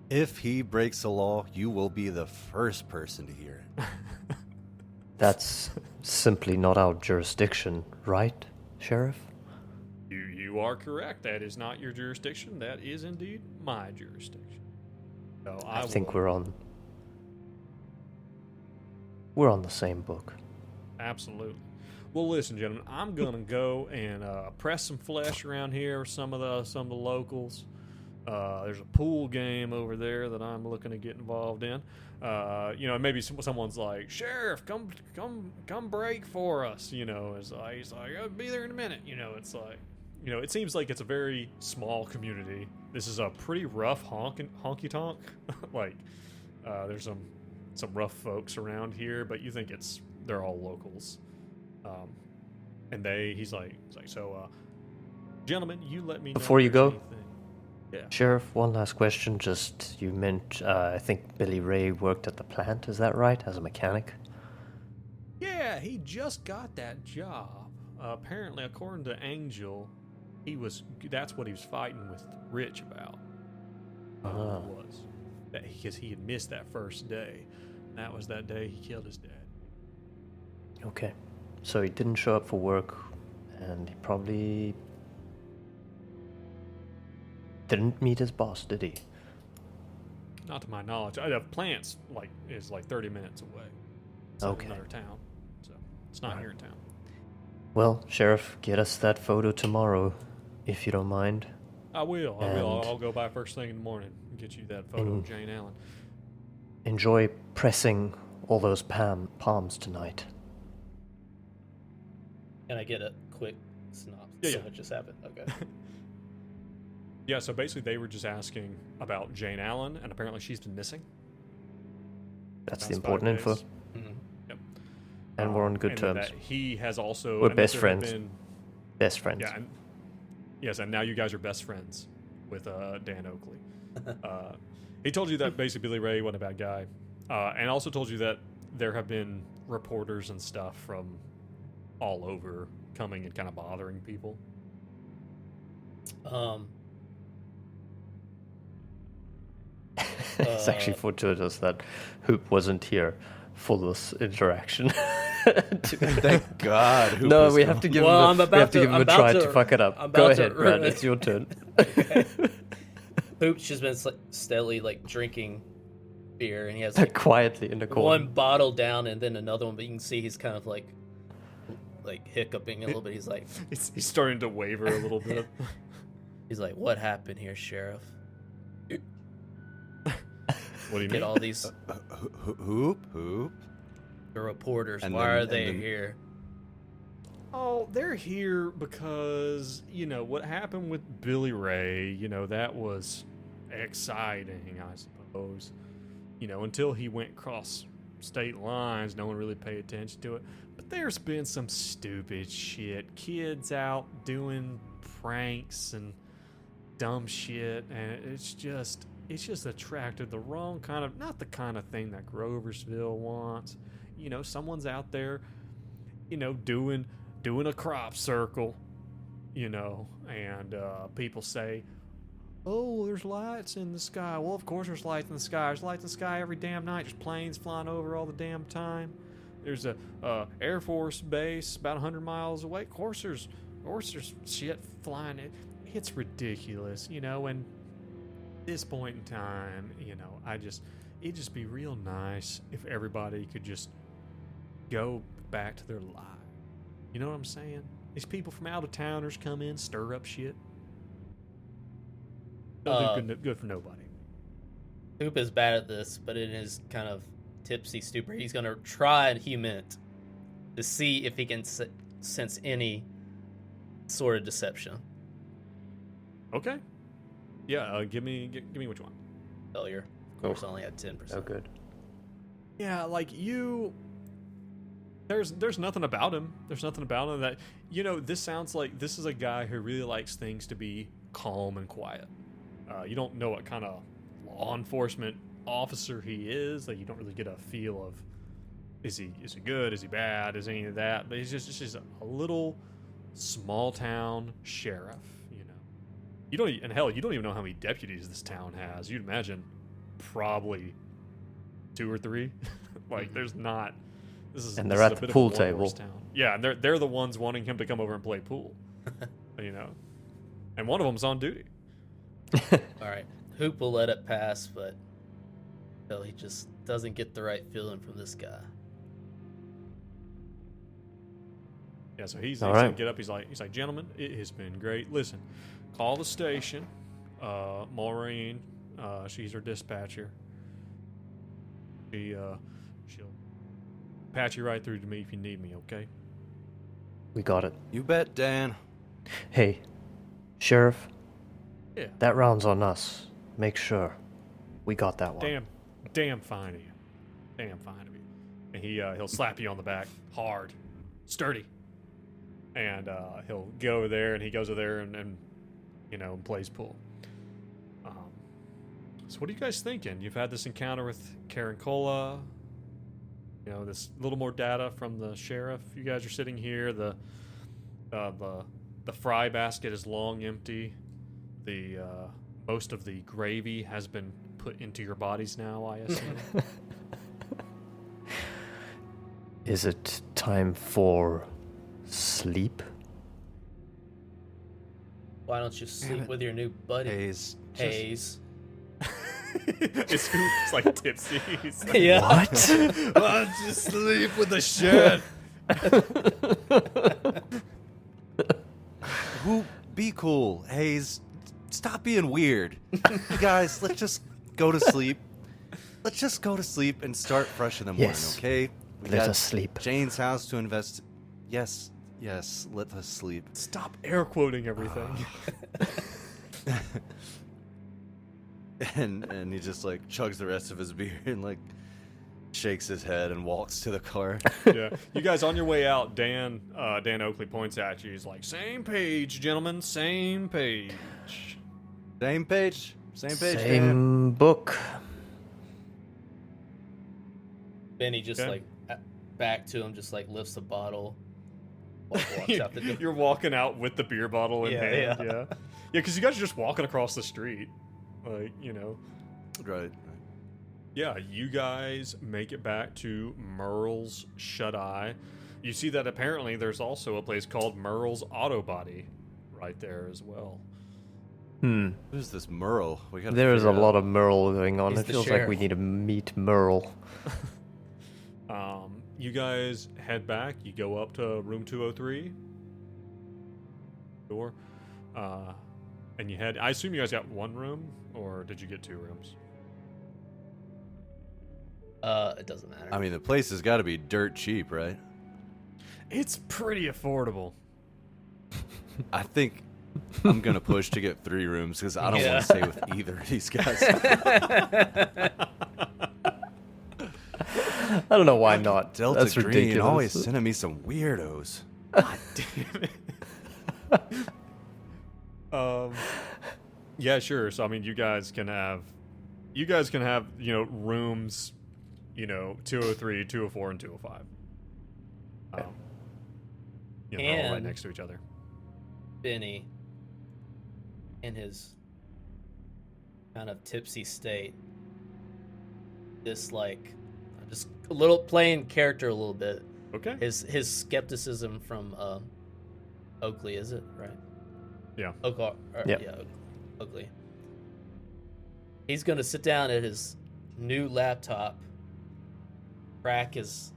If he breaks the law, you will be the first person to hear it. That's simply not our jurisdiction, right, Sheriff? You are correct. That is not your jurisdiction. That is indeed my jurisdiction. So I think we're on the same book. Absolutely. Well, listen, gentlemen, I'm gonna go and press some flesh around here with some of the locals. There's a pool game over there that I'm looking to get involved in. Maybe someone's like, "Sheriff, come break for us." He's like, "I'll be there in a minute." It's like, it seems like it's a very small community. This is a pretty rough honky tonk. Like, there's some rough folks around here, but you think they're all locals. And he's like, so, gentlemen, you let me know Before you if there's go, anything." Yeah. Sheriff, one last question. You meant, I think Billy Ray worked at the plant, is that right, as a mechanic? Yeah, he just got that job. Apparently, according to Angel, that's what he was fighting with Rich about. Was that because he had missed that first day. That was that day he killed his dad. Okay. So he didn't show up for work, and he probably didn't meet his boss, did he? Not to my knowledge. The plant's is 30 minutes away. It's Okay. in another town, so it's not here in town. Well, Sheriff, get us that photo tomorrow, if you don't mind. I will. And- I'll go by first thing in the morning and get you that photo of Jane Allen. Enjoy pressing all those palms tonight. Can I get a quick synopsis Yeah. of what just happened? Okay. Yeah, so basically they were just asking about Jane Allen, and apparently she's been missing. That's Past the 5 important info. days. Mhm. Yep. And we're on good and then terms. that he has also. We're and that best there have friends. been- Best friends. yeah. Yes, and now you guys are best friends with Dan Oakley. He told you that basically Billy Ray wasn't a bad guy, and also told you that there have been reporters and stuff from all over coming and kind of bothering people. It's actually fortuitous that Hoop wasn't here for this interaction. Thank God. Hoop No, was we gone. have to give Well, him. I'm We have about to to- give him I'm a try about to to- fuck it up. I'm Go about to- ahead, Brad. It's your turn. Hoop's just been steadily like drinking beer, and he has Quietly in the corner. one bottle down and then another one, but you can see he's kind of like hiccuping a little bit. He's like, He's starting to waver a little bit. what happened here, Sheriff? What do you Get mean? all these Hoop. the reporters. And Why then- are and they then- here? Oh, they're here because, what happened with Billy Ray, that was exciting, I suppose. Until he went across state lines, no one really paid attention to it. But there's been some stupid shit. Kids out doing pranks and dumb shit, and it's just attracted the wrong kind of, not the kind of thing that Groversville wants. Someone's out there, doing a crop circle, and people say, oh, there's lights in the sky. Well, of course there's lights in the sky. There's lights in the sky every damn night. There's planes flying over all the damn time. There's a Air Force base about 100 miles away. Of course there's shit flying. It's ridiculous, and at this point in time, it'd just be real nice if everybody could just go back to their lives. You know what I'm saying? These people from out of towners come in, stir up shit. Don't do good for nobody. Hoop is bad at this, but in his kind of tipsy stupor, he's gonna try and humint to see if he can sense any sort of deception. Okay. Yeah, give me what you want. Failure. Of course, I only had 10%. Oh, good. Yeah, like you. There's nothing about him. There's nothing about him that this sounds like this is a guy who really likes things to be calm and quiet. You don't know what kind of law enforcement officer he is. Like you don't really get a feel of is he good, is he bad, is any of that. But he's just a little small town sheriff. You don't and hell you don't even know how many deputies this town has. You'd imagine probably 2 or 3. Like there's not. And they're at the pool table. Town. Yeah, and they're the ones wanting him to come over and play pool. And one of them's on duty. All right. Hoop will let it pass, but he just doesn't get the right feeling from this guy. Yeah, so he's All gonna right. get up. He's like, gentlemen, it has been great. Listen, call the station. Maureen, she's our dispatcher. She'll patch you right through to me if you need me. Okay. We got it. You bet, Dan. Hey, Sheriff, Yeah. that round's on us. Make sure we got that one. Damn fine of you. Damn fine of you. And he'll slap you on the back hard, sturdy. And he'll go over there, and he goes over there and plays pool. So what are you guys thinking? You've had this encounter with Karen Cola. This little more data from the sheriff. You guys are sitting here. The fry basket is long empty. The most of the gravy has been put into your bodies now, I assume. Is it time for sleep? Why don't you sleep with your new buddy, Hayes. Hayes? It's who's like tipsy. He's like, Yeah. What? why don't you sleep with the sheriff? Who? Be cool. Hayes, stop being weird. You guys, let's just go to sleep. Let's just go to sleep and start fresh in the morning, Yes. okay? We Let got us sleep. Jane's house to invest. Yes, let us sleep. Stop air quoting everything. And he just like chugs the rest of his beer and like shakes his head and walks to the car. Yeah, you guys on your way out. Dan Oakley points at you. He's like, "Same page, gentlemen. Same page." Same page. Dan. Same book. Benny just Okay. back to him, just like lifts the bottle, walks out the door. You're walking out with the beer bottle in Yeah, hand. yeah. Yeah, because you guys are just walking across the street, like Right. Yeah, you guys make it back to Merle's Shut Eye. You see that apparently there's also a place called Merle's Auto Body right there as well. Who's this Merle? We gotta There is a figure lot out. of Merle going on. He's It the feels like we sheriff. need to meet Merle. You guys head back. You go up to room 203. Door. And you head. I assume you guys got one room, or did you get two rooms? It doesn't matter. I mean, the place has got to be dirt cheap, right? It's pretty affordable. I think I'm gonna push to get 3 rooms because I don't Yeah. want to stay with either of these guys. I don't know why not. Delta That's Green ridiculous. always sending me some weirdos. Yeah, sure. So I mean, you guys can have, rooms, 203, 204, and 205. All right And- next to each other. Benny, in his kind of tipsy state, just like just a little playing character a little bit. Okay. His skepticism from Oakley, is it right? Yeah. Oakley. Yeah. Yeah, Oakley. He's gonna sit down at his new laptop, crack his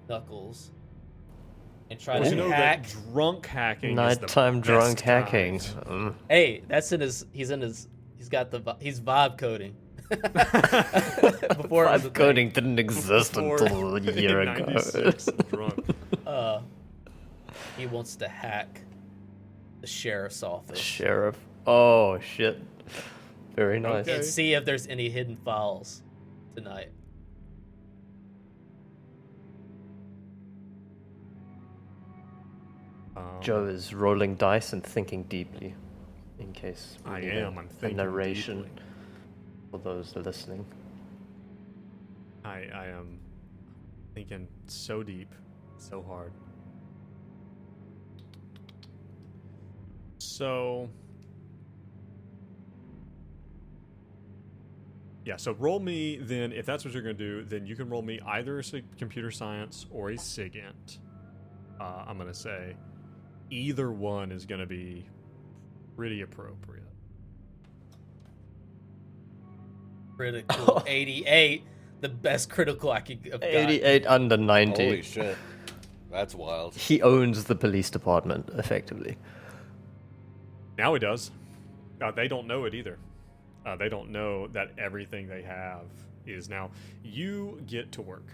knuckles, and try Well, to you know hack. that drunk hacking is Nighttime the drunk best hacking. kind. Hey, that's in his. He's got he's vibe coding. Before it was a Vibe thing. coding didn't exist Before- until a year in ago. 96, drunk. He wants to hack the sheriff's office Sheriff. Oh shit. Very nice. Okay. and see if there's any hidden files tonight. Joe is rolling dice and thinking deeply, in case we I need am. a I'm thinking narration deeply. for those listening. I am thinking so deep, so hard. So, yeah, so roll me then, if that's what you're going to do, then you can roll me either a computer science or a SIGINT. I'm going to say either one is going to be pretty appropriate. Critical 88, the best critical I could have got. 88 under 90. Holy shit. That's wild. He owns the police department, effectively. Now he does. They don't know it either. They don't know that everything they have is now. You get to work.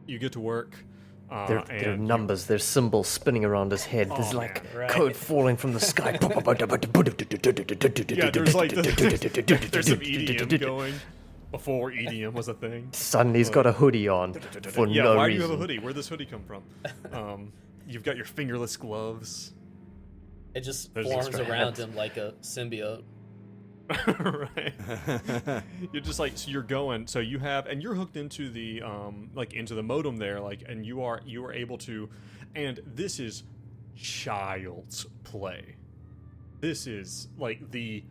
You get to work. There are and numbers, there's symbols spinning around his head. Oh, There's like man, right. code falling from the sky. Yeah, there's like there's some EDM going before EDM was a thing. Suddenly he's got a hoodie on for Yeah, no why reason. do you have a hoodie? Where'd this hoodie come from? You've got your fingerless gloves. It just There's forms extra around hands. him like a symbiote. Right. You're just like, so you're going, so you have, and you're hooked into the into the modem there, like, and you are able to, and this is child's play. This is like the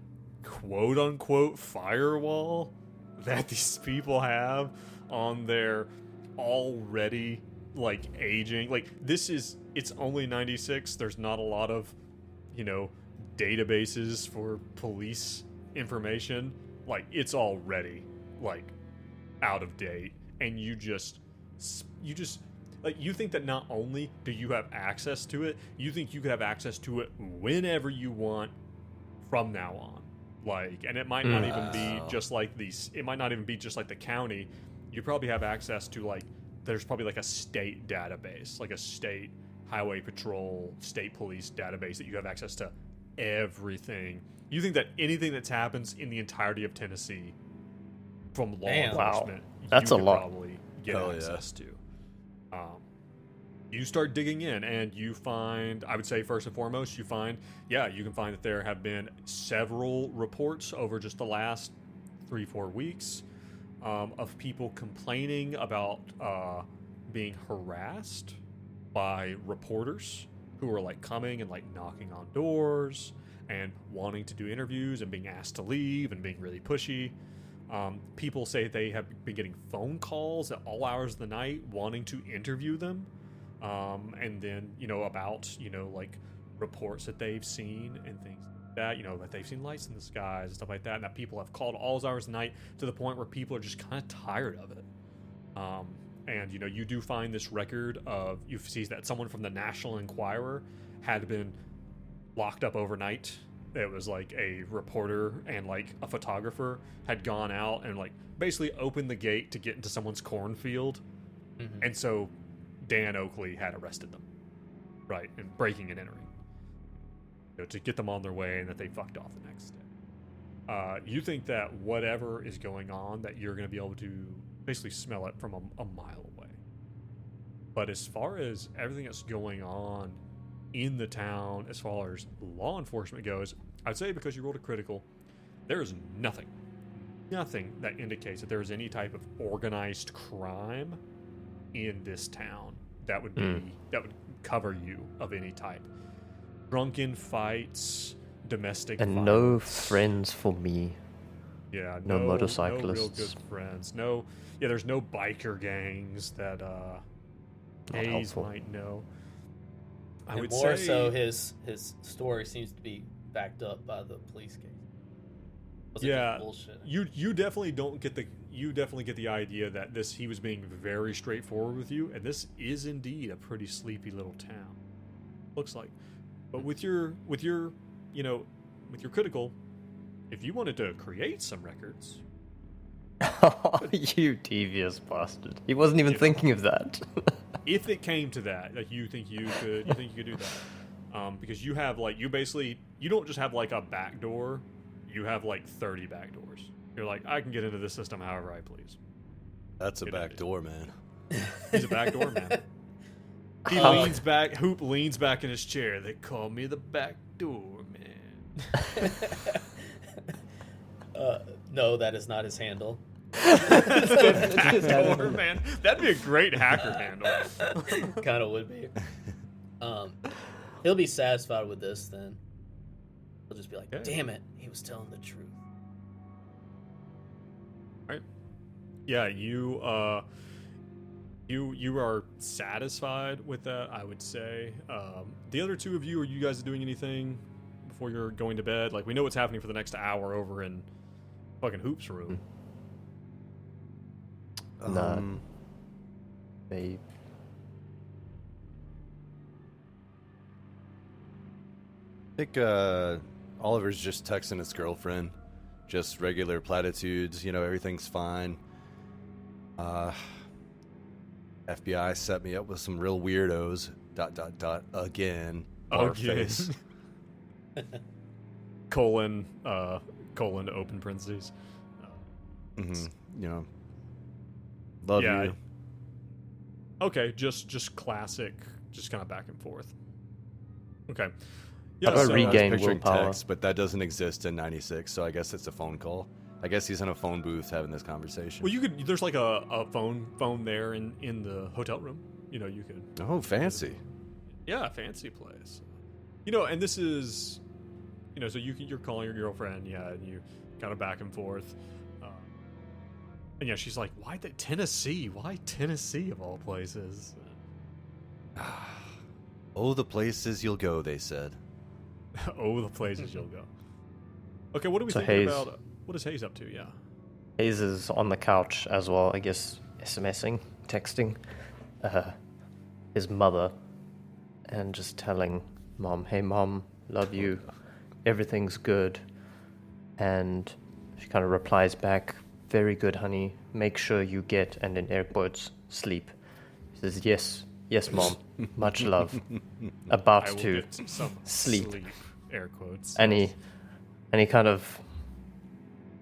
quote unquote firewall that these people have on their already like aging, like, it's only 96. There's not a lot of databases for police information. Like, it's already like out of date, and you just like, you think that not only do you have access to it, you think you could have access to it whenever you want from now on. Like, and it might not even be just like these, it might not even be just like the county. You probably have access to, like, there's probably like a state database, like a state highway patrol, state police database that you have access to everything. You think that anything that happens in the entirety of Tennessee from law Damn. Wow. enforcement, That's you a could lot. probably get Hell yeah. access to. You start digging in, and you find, I would say first and foremost, you can find that there have been several reports over just the last 3-4 weeks of people complaining about being harassed by reporters who are like coming and like knocking on doors and wanting to do interviews and being asked to leave and being really pushy. People say they have been getting phone calls at all hours of the night wanting to interview them. And then, about, like reports that they've seen and things like that, that they've seen lights in the skies and stuff like that. And that people have called all hours of the night to the point where people are just kind of tired of it. And, you do find this record of, you see that someone from the National Enquirer had been locked up overnight. It was like a reporter and like a photographer had gone out and like basically opened the gate to get into someone's cornfield. Mm-hmm. And so Dan Oakley had arrested them, right, and breaking and entering, to get them on their way, and that they fucked off the next day. You think that whatever is going on, that you're going to be able to basically smell it from a mile away. But as far as everything that's going on in the town, as far as law enforcement goes, I'd say because you rolled a critical, there is nothing that indicates that there is any type of organized crime in this town that would cover you of any type. Drunken fights, domestic and violence. No friends for me. Yeah, no motorcyclists. No real good friends. No, there's no biker gangs that Hayes might know. I would more say, so his story seems to be backed up by the police case. Yeah, you definitely get the idea that he was being very straightforward with you, and this is indeed a pretty sleepy little town. Looks like, but with your critical, if you wanted to create some records. You devious bastard! He wasn't even thinking of that. If it came to that, like you think you could do that, because you have like you don't just have like a back door, you have like 30 back doors. You're like, I can get into this system however I please. That's a back door, man. He's a back door man. He leans back. Hoop leans back in his chair. They call me the back door man. No, that is not his handle. Back door man. That'd be a great hacker handle. Kind of would be. He'll be satisfied with this then. He'll just be like, damn it, he was telling the truth. Right. Yeah, you are satisfied with that, I would say. The other two of you, are you guys doing anything before you're going to bed? Like, we know what's happening for the next hour over in fucking Hoop's room. They... I think Oliver's just texting his girlfriend. Just regular platitudes, everything's fine. FBI set me up with some real weirdos. ... Again. Face. colon open parentheses. Love you. Okay, just classic, just kind of back and forth. Okay. Yeah, I was regain picturing willpower. text, but that doesn't exist in 96, so I guess it's a phone call. I guess he's in a phone booth having this conversation. Well, there's like a phone there in the hotel room. You could. Oh, fancy. Yeah, fancy place. And this is, so you're calling your girlfriend, and you kind of back and forth. And yeah, she's like, why Tennessee? Why Tennessee of all places? Oh, the places you'll go, they said. Oh, the places you'll go. Okay, what are we So thinking Hayes. about? What is Hayes up to? Yeah. Hayes is on the couch as well, I guess, SMSing, texting his mother and just telling Mom, hey Mom, love you, everything's good. And she kind of replies back, very good, honey, make sure you get, and in air quotes, sleep. He says, yes Mom, much love, about I will to get some sleep. Air quotes. And he kind of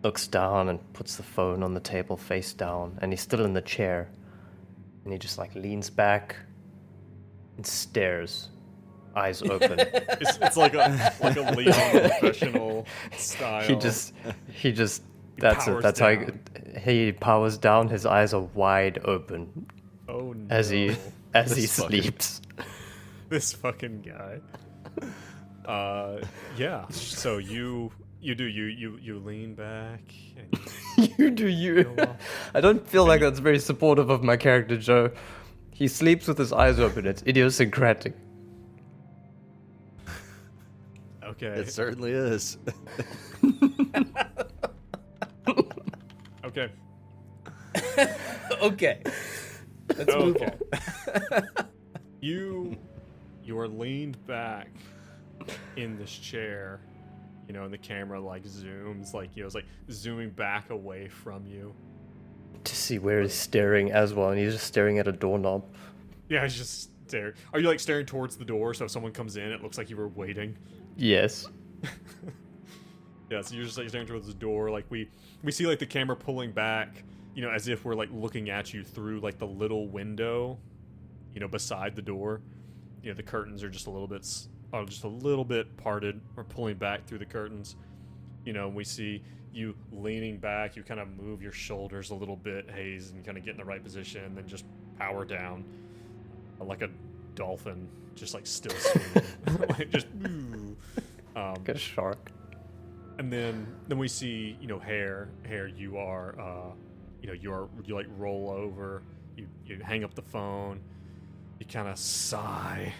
looks down and puts the phone on the table face down, and he's still in the chair, and he just like leans back and stares, eyes open. It's like a Leon professional style. He just that's it. That's how he powers down. His eyes are wide open. Oh no. As he sleeps. This fucking guy. Yeah. So you lean back and You do you. well. I don't feel like that's very supportive of my character, Joe. He sleeps with his eyes open. It's idiosyncratic. Okay. It certainly is. Okay. Okay. Let's move Okay. on. You are leaned back in this chair, and the camera like zooms, like it's like zooming back away from you. To see where he's staring as well, and he's just staring at a doorknob. Yeah, it's just staring. Are you like staring towards the door so if someone comes in, it looks like you were waiting? Yes. Yeah, so you're just like staring towards the door. Like we see like the camera pulling back, as if we're like looking at you through like the little window, beside the door. The curtains are just a little bit parted or pulling back through the curtains. We see you leaning back. You kind of move your shoulders a little bit, Hayes, and kind of get in the right position, and then just power down like a dolphin, just like still swimming, like just. Like a shark. And then we see, Hair, you are, you like roll over, you hang up the phone, you kind of sigh,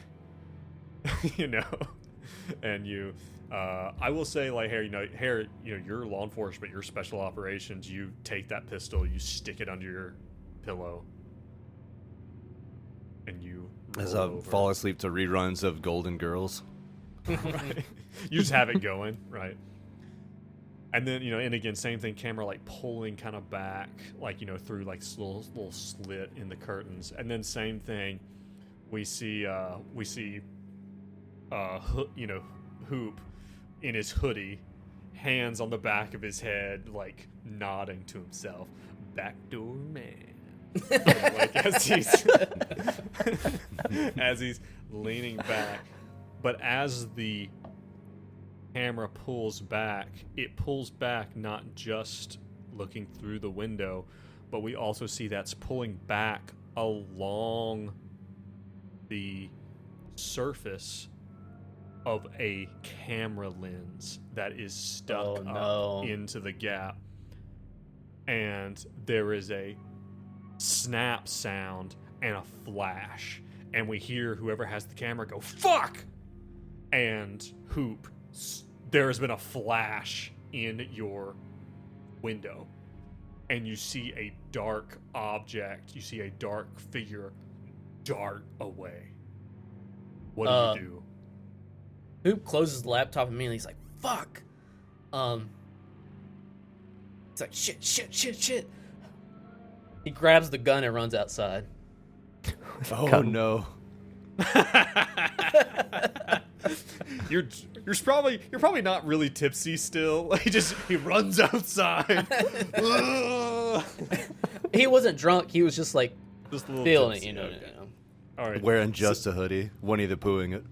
and you, I will say, like, Hair, you're law enforcement, you're special operations, you take that pistol, you stick it under your pillow, and you As roll I over. fall asleep to reruns of Golden Girls. Right. You just have it going, right? And then, and again, same thing, camera like pulling kind of back, like, through like little slit in the curtains. And then same thing, we see Hoop in his hoodie, hands on the back of his head, like nodding to himself. Backdoor man. Like as he's leaning back. But as the camera pulls back, it pulls back not just looking through the window, but we also see that's pulling back along the surface of a camera lens that is stuck up into the gap. And there is a snap sound and a flash. And we hear whoever has the camera go, "Fuck!" And Hoop, there has been a flash in your window, and you see a dark object, you see a dark figure dart away. What do you do? Hoop closes the laptop immediately. He's like, "Fuck!" He's like, "Shit!" He grabs the gun and runs outside. Oh Gun. no. You're probably not really tipsy still. He runs outside. He wasn't drunk. He was just like Just a little feeling tipsy, it, okay. All right. Wearing just a hoodie. Winnie the Poohing it.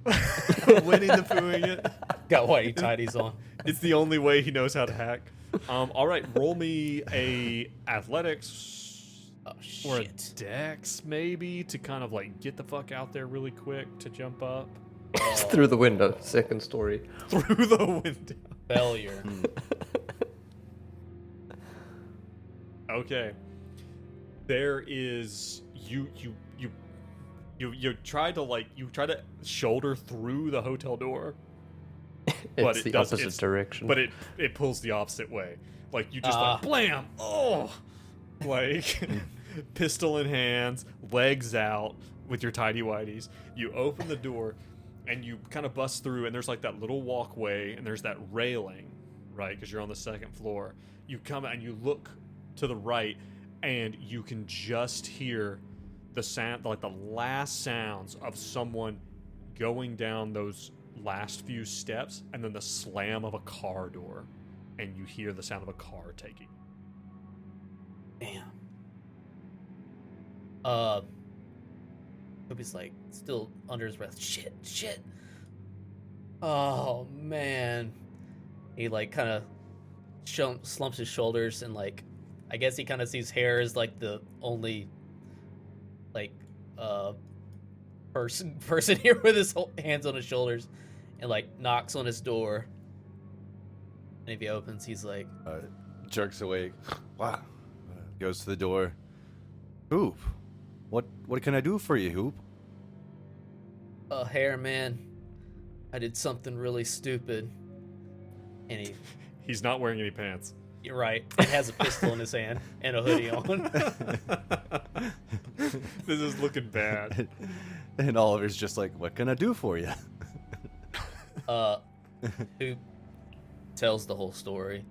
Winnie the Poohing it. Got whitey tidies on. It's the only way he knows how to hack. All right, roll me a athletics Oh or a shit! dex maybe to kind of like get the fuck out there really quick to jump up Just through the window, second story. through the window. Failure. Okay. There is you try to shoulder through the hotel door, but It's it the does, opposite direction. but it pulls the opposite way. Like you just like blam, oh, like pistol in hands, legs out with your tidy whities. You open the door and you kind of bust through, and there's like that little walkway and there's that railing, right? Because you're on the second floor. You come out and you look to the right, and you can just hear the sound, like the last sounds of someone going down those last few steps, and then the slam of a car door, and you hear the sound of a car taking. Damn. Kobe's like still under his breath. Shit. Oh man. He like kind of slumps his shoulders, and like I guess he kind of sees Hair as like the only like person here with his hands on his shoulders, and like knocks on his door. And if he opens, he's like, Jerks awake. Wow. Goes to the door. Hoop, what can I do for you, Hoop? Hair man, I did something really stupid. And He's not wearing any pants. you're right, he has a pistol in his hand and a hoodie on. This is looking bad. And Oliver's just like, what can I do for you? Who tells the whole story?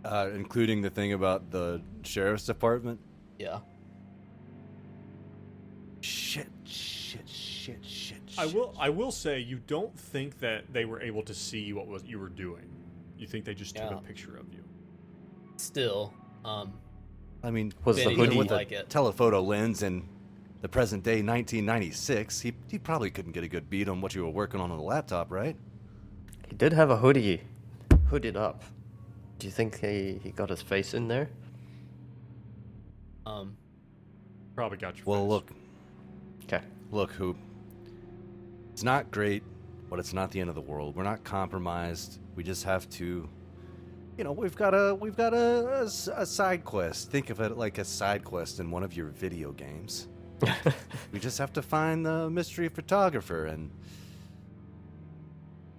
Including the thing about the sheriff's department. Yeah. Shit. I will say you don't think that they were able to see what you were doing. You think they just took a picture of you. Still, I mean, Was the Benny hoodie didn't with a like it. telephoto lens in the present day 1996, he probably couldn't get a good beat on what you were working on the laptop, right? He did have a hoodie hooded up. Do you think he got his face in there? Probably got your Well, face. look, Hoop. It's not great, but it's not the end of the world. We're not compromised. We just have to, we've got a side quest. Think of it like a side quest in one of your video games. We just have to find the mystery photographer and,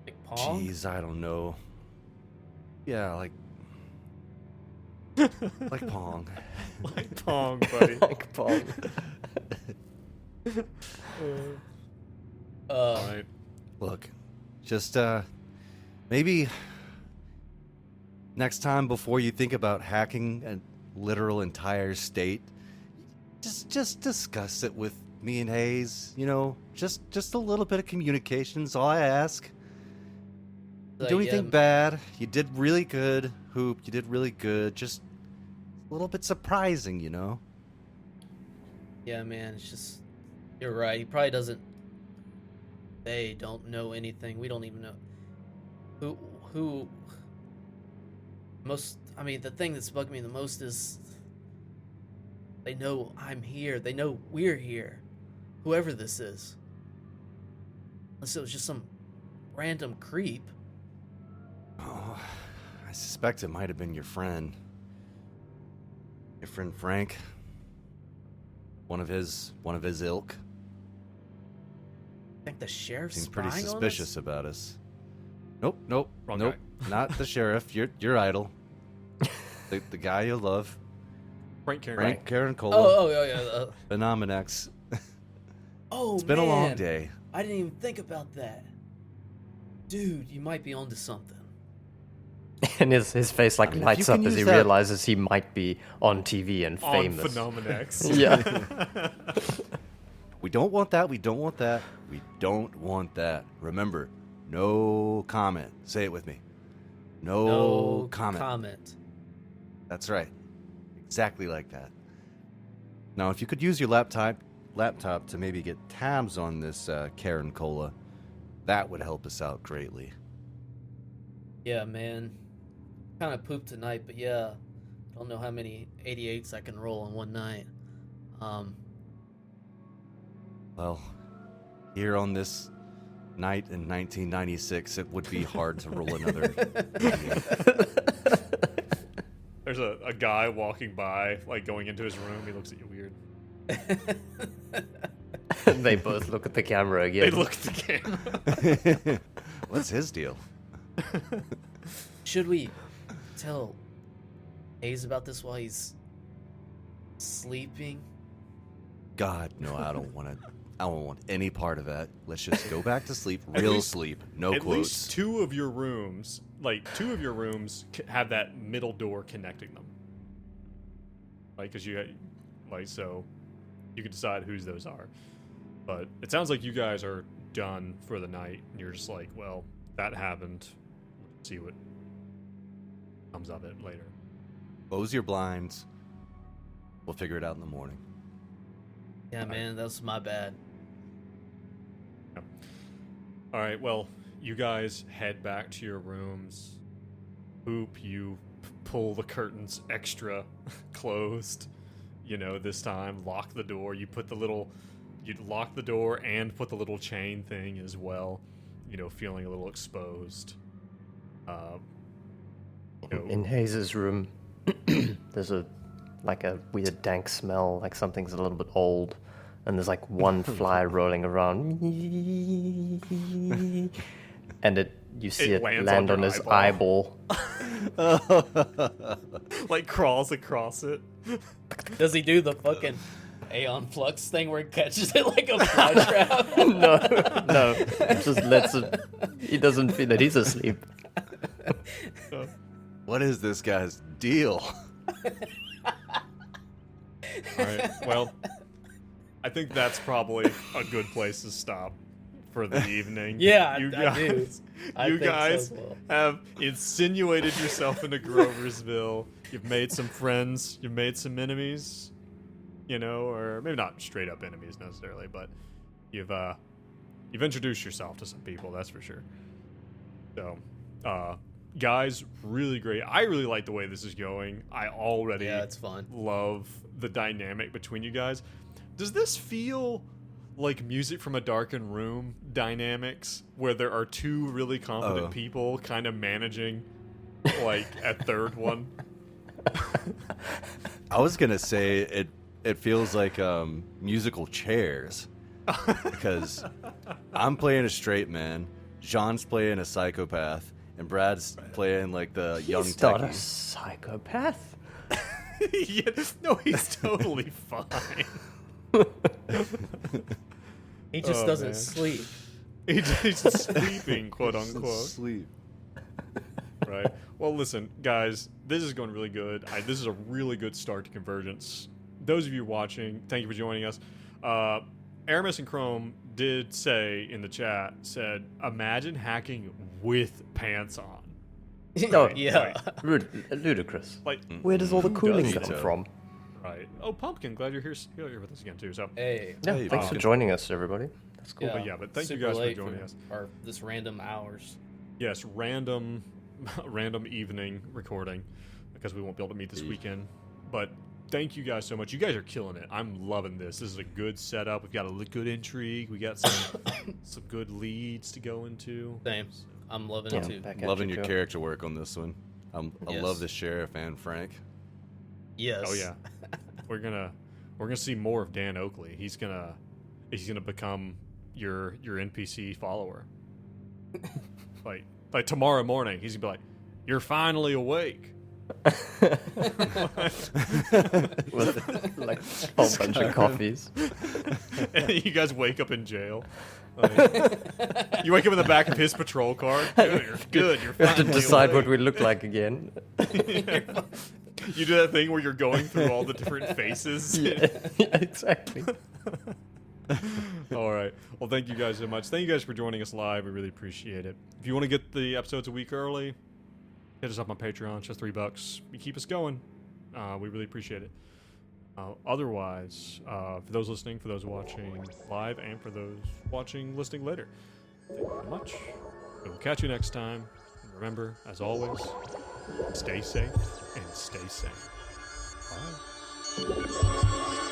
Like Pong? geez, I don't know. Yeah, like Pong. Like Pong, buddy. Like Paul. All right. Look, just maybe next time before you think about hacking a literal entire state, just discuss it with me and Hayes. Just a little bit of communication is all I ask. You do anything bad? You did really good, Hoop. You did really good. Just a little bit surprising, Yeah, man, it's just... You're right, he probably doesn't... They don't know anything. We don't even know... Who... Most... I mean, the thing that's bugged me the most is... They know I'm here. They know we're here. Whoever this is. Unless it was just some random creep. Oh, I suspect it might have been your friend. Your friend Frank. One of his ilk. I think the sheriff's Seems pretty spying on suspicious us? about us. Nope. Wrong Nope. Not the sheriff. Your idol. The guy you love. Frank Karen. Frank Karen Cola. Oh, yeah. Phenomenex. Oh, It's been a long day. I didn't even think about that. Dude, you might be onto something. And his face I mean, if lights you up can as he use that- realizes he might be on TV and On famous. Phenomenex. Yeah. We don't want that. We don't want that. We don't want that. Remember, no comment. Say it with me. No comment. That's right. Exactly like that. Now, if you could use your laptop to maybe get tabs on this Karen Cola, that would help us out greatly. Yeah, man. Kind of pooped tonight, but yeah. Don't know how many 88s I can roll in one night. Well, here on this night in 1996, it would be hard to roll another. There's a guy walking by, like going into his room. He looks at you weird. They both look at the camera again. They look at the camera. What's his deal? Should we tell Hayes about this while he's sleeping? God, no, I don't want any part of that. Let's just go back to sleep, real sleep, no At quotes. least two of your rooms have that middle door connecting them. Like, cause so you can decide whose those are. But it sounds like you guys are done for the night, and you're just like, well, that happened. Let's see what comes of it later. Close your blinds. We'll figure it out in the morning. Yeah, man, that was my bad. All right, well, you guys head back to your rooms. Hoop, you pull the curtains extra closed. This time, lock the door. You'd lock the door and put the little chain thing as well. Feeling a little exposed. In Hayes's room, there's a weird dank smell, like something's a little bit old, and there's like one fly rolling around, and you see it lands land on on your his eyeball. Like crawls across it. Does he do the fucking Aeon Flux thing where he catches it like a fly trap? No, he just lets it. He doesn't feel that he's asleep. What is this guy's deal? All right. Well, I think that's probably a good place to stop for the evening. Yeah, you I do. guys, I you think so guys as well. have insinuated yourself into Groversville. You've made some friends. You've made some enemies. You know, or maybe not straight up enemies necessarily, but you've introduced yourself to some people. That's for sure. So, guys, really great. I really like the way this is going. I already It's fun. love the dynamic between you guys. Does this feel like Music from a Darkened Room dynamics, where there are two really competent people kind of managing like a third one? I was gonna say it feels like musical chairs, because I'm playing a straight man, Jean's playing a psychopath, and Brad's playing like the young He's not a techie. psychopath. Yeah, no, he's totally fine. He just Oh, doesn't man. sleep. He's just sleeping, quote unquote. Sleep. Right. Well, listen, guys, this is going really good. This is a really good start to Convergence. Those of you watching, thank you for joining us. Aramis and Chrome did say in the chat, imagine hacking with pants on. No, Yeah. ludicrous. Like, Where does all the cooling does come so? from? right. Oh, Pumpkin, glad you're here with us again, too. So, Hey. Yeah, Hey, thanks for Pumpkin. joining us, everybody. That's cool. but thank you super guys for late joining us. Or this random hours. Yes, random evening recording, because we won't be able to meet this weekend. But thank you guys so much. You guys are killing it. I'm loving this. This is a good setup. We've got a good intrigue. We got some good leads to go into. Same. I'm loving Yeah, it too. back at Loving you, your Joe. character work on this one. I Yes. love the sheriff and Frank. Yes. Oh yeah, we're gonna see more of Dan Oakley. He's gonna become your NPC follower. like tomorrow morning, he's gonna be like, "You're finally awake." With like a whole bunch of coffees. And you guys wake up in jail. Like, you wake up in the back of his patrol car. Good, you're good. You're We have to finally decide what awake. we look like again. You do that thing where you're going through all the different faces. Yeah, exactly. All right. Well, thank you guys so much. Thank you guys for joining us live. We really appreciate it. If you want to get the episodes a week early, hit us up on Patreon. It's just $3. You keep us going. We really appreciate it. Otherwise, for those listening, for those watching live, and for those listening later, thank you very much. We'll catch you next time. And remember, as always, stay safe and stay sane. Bye.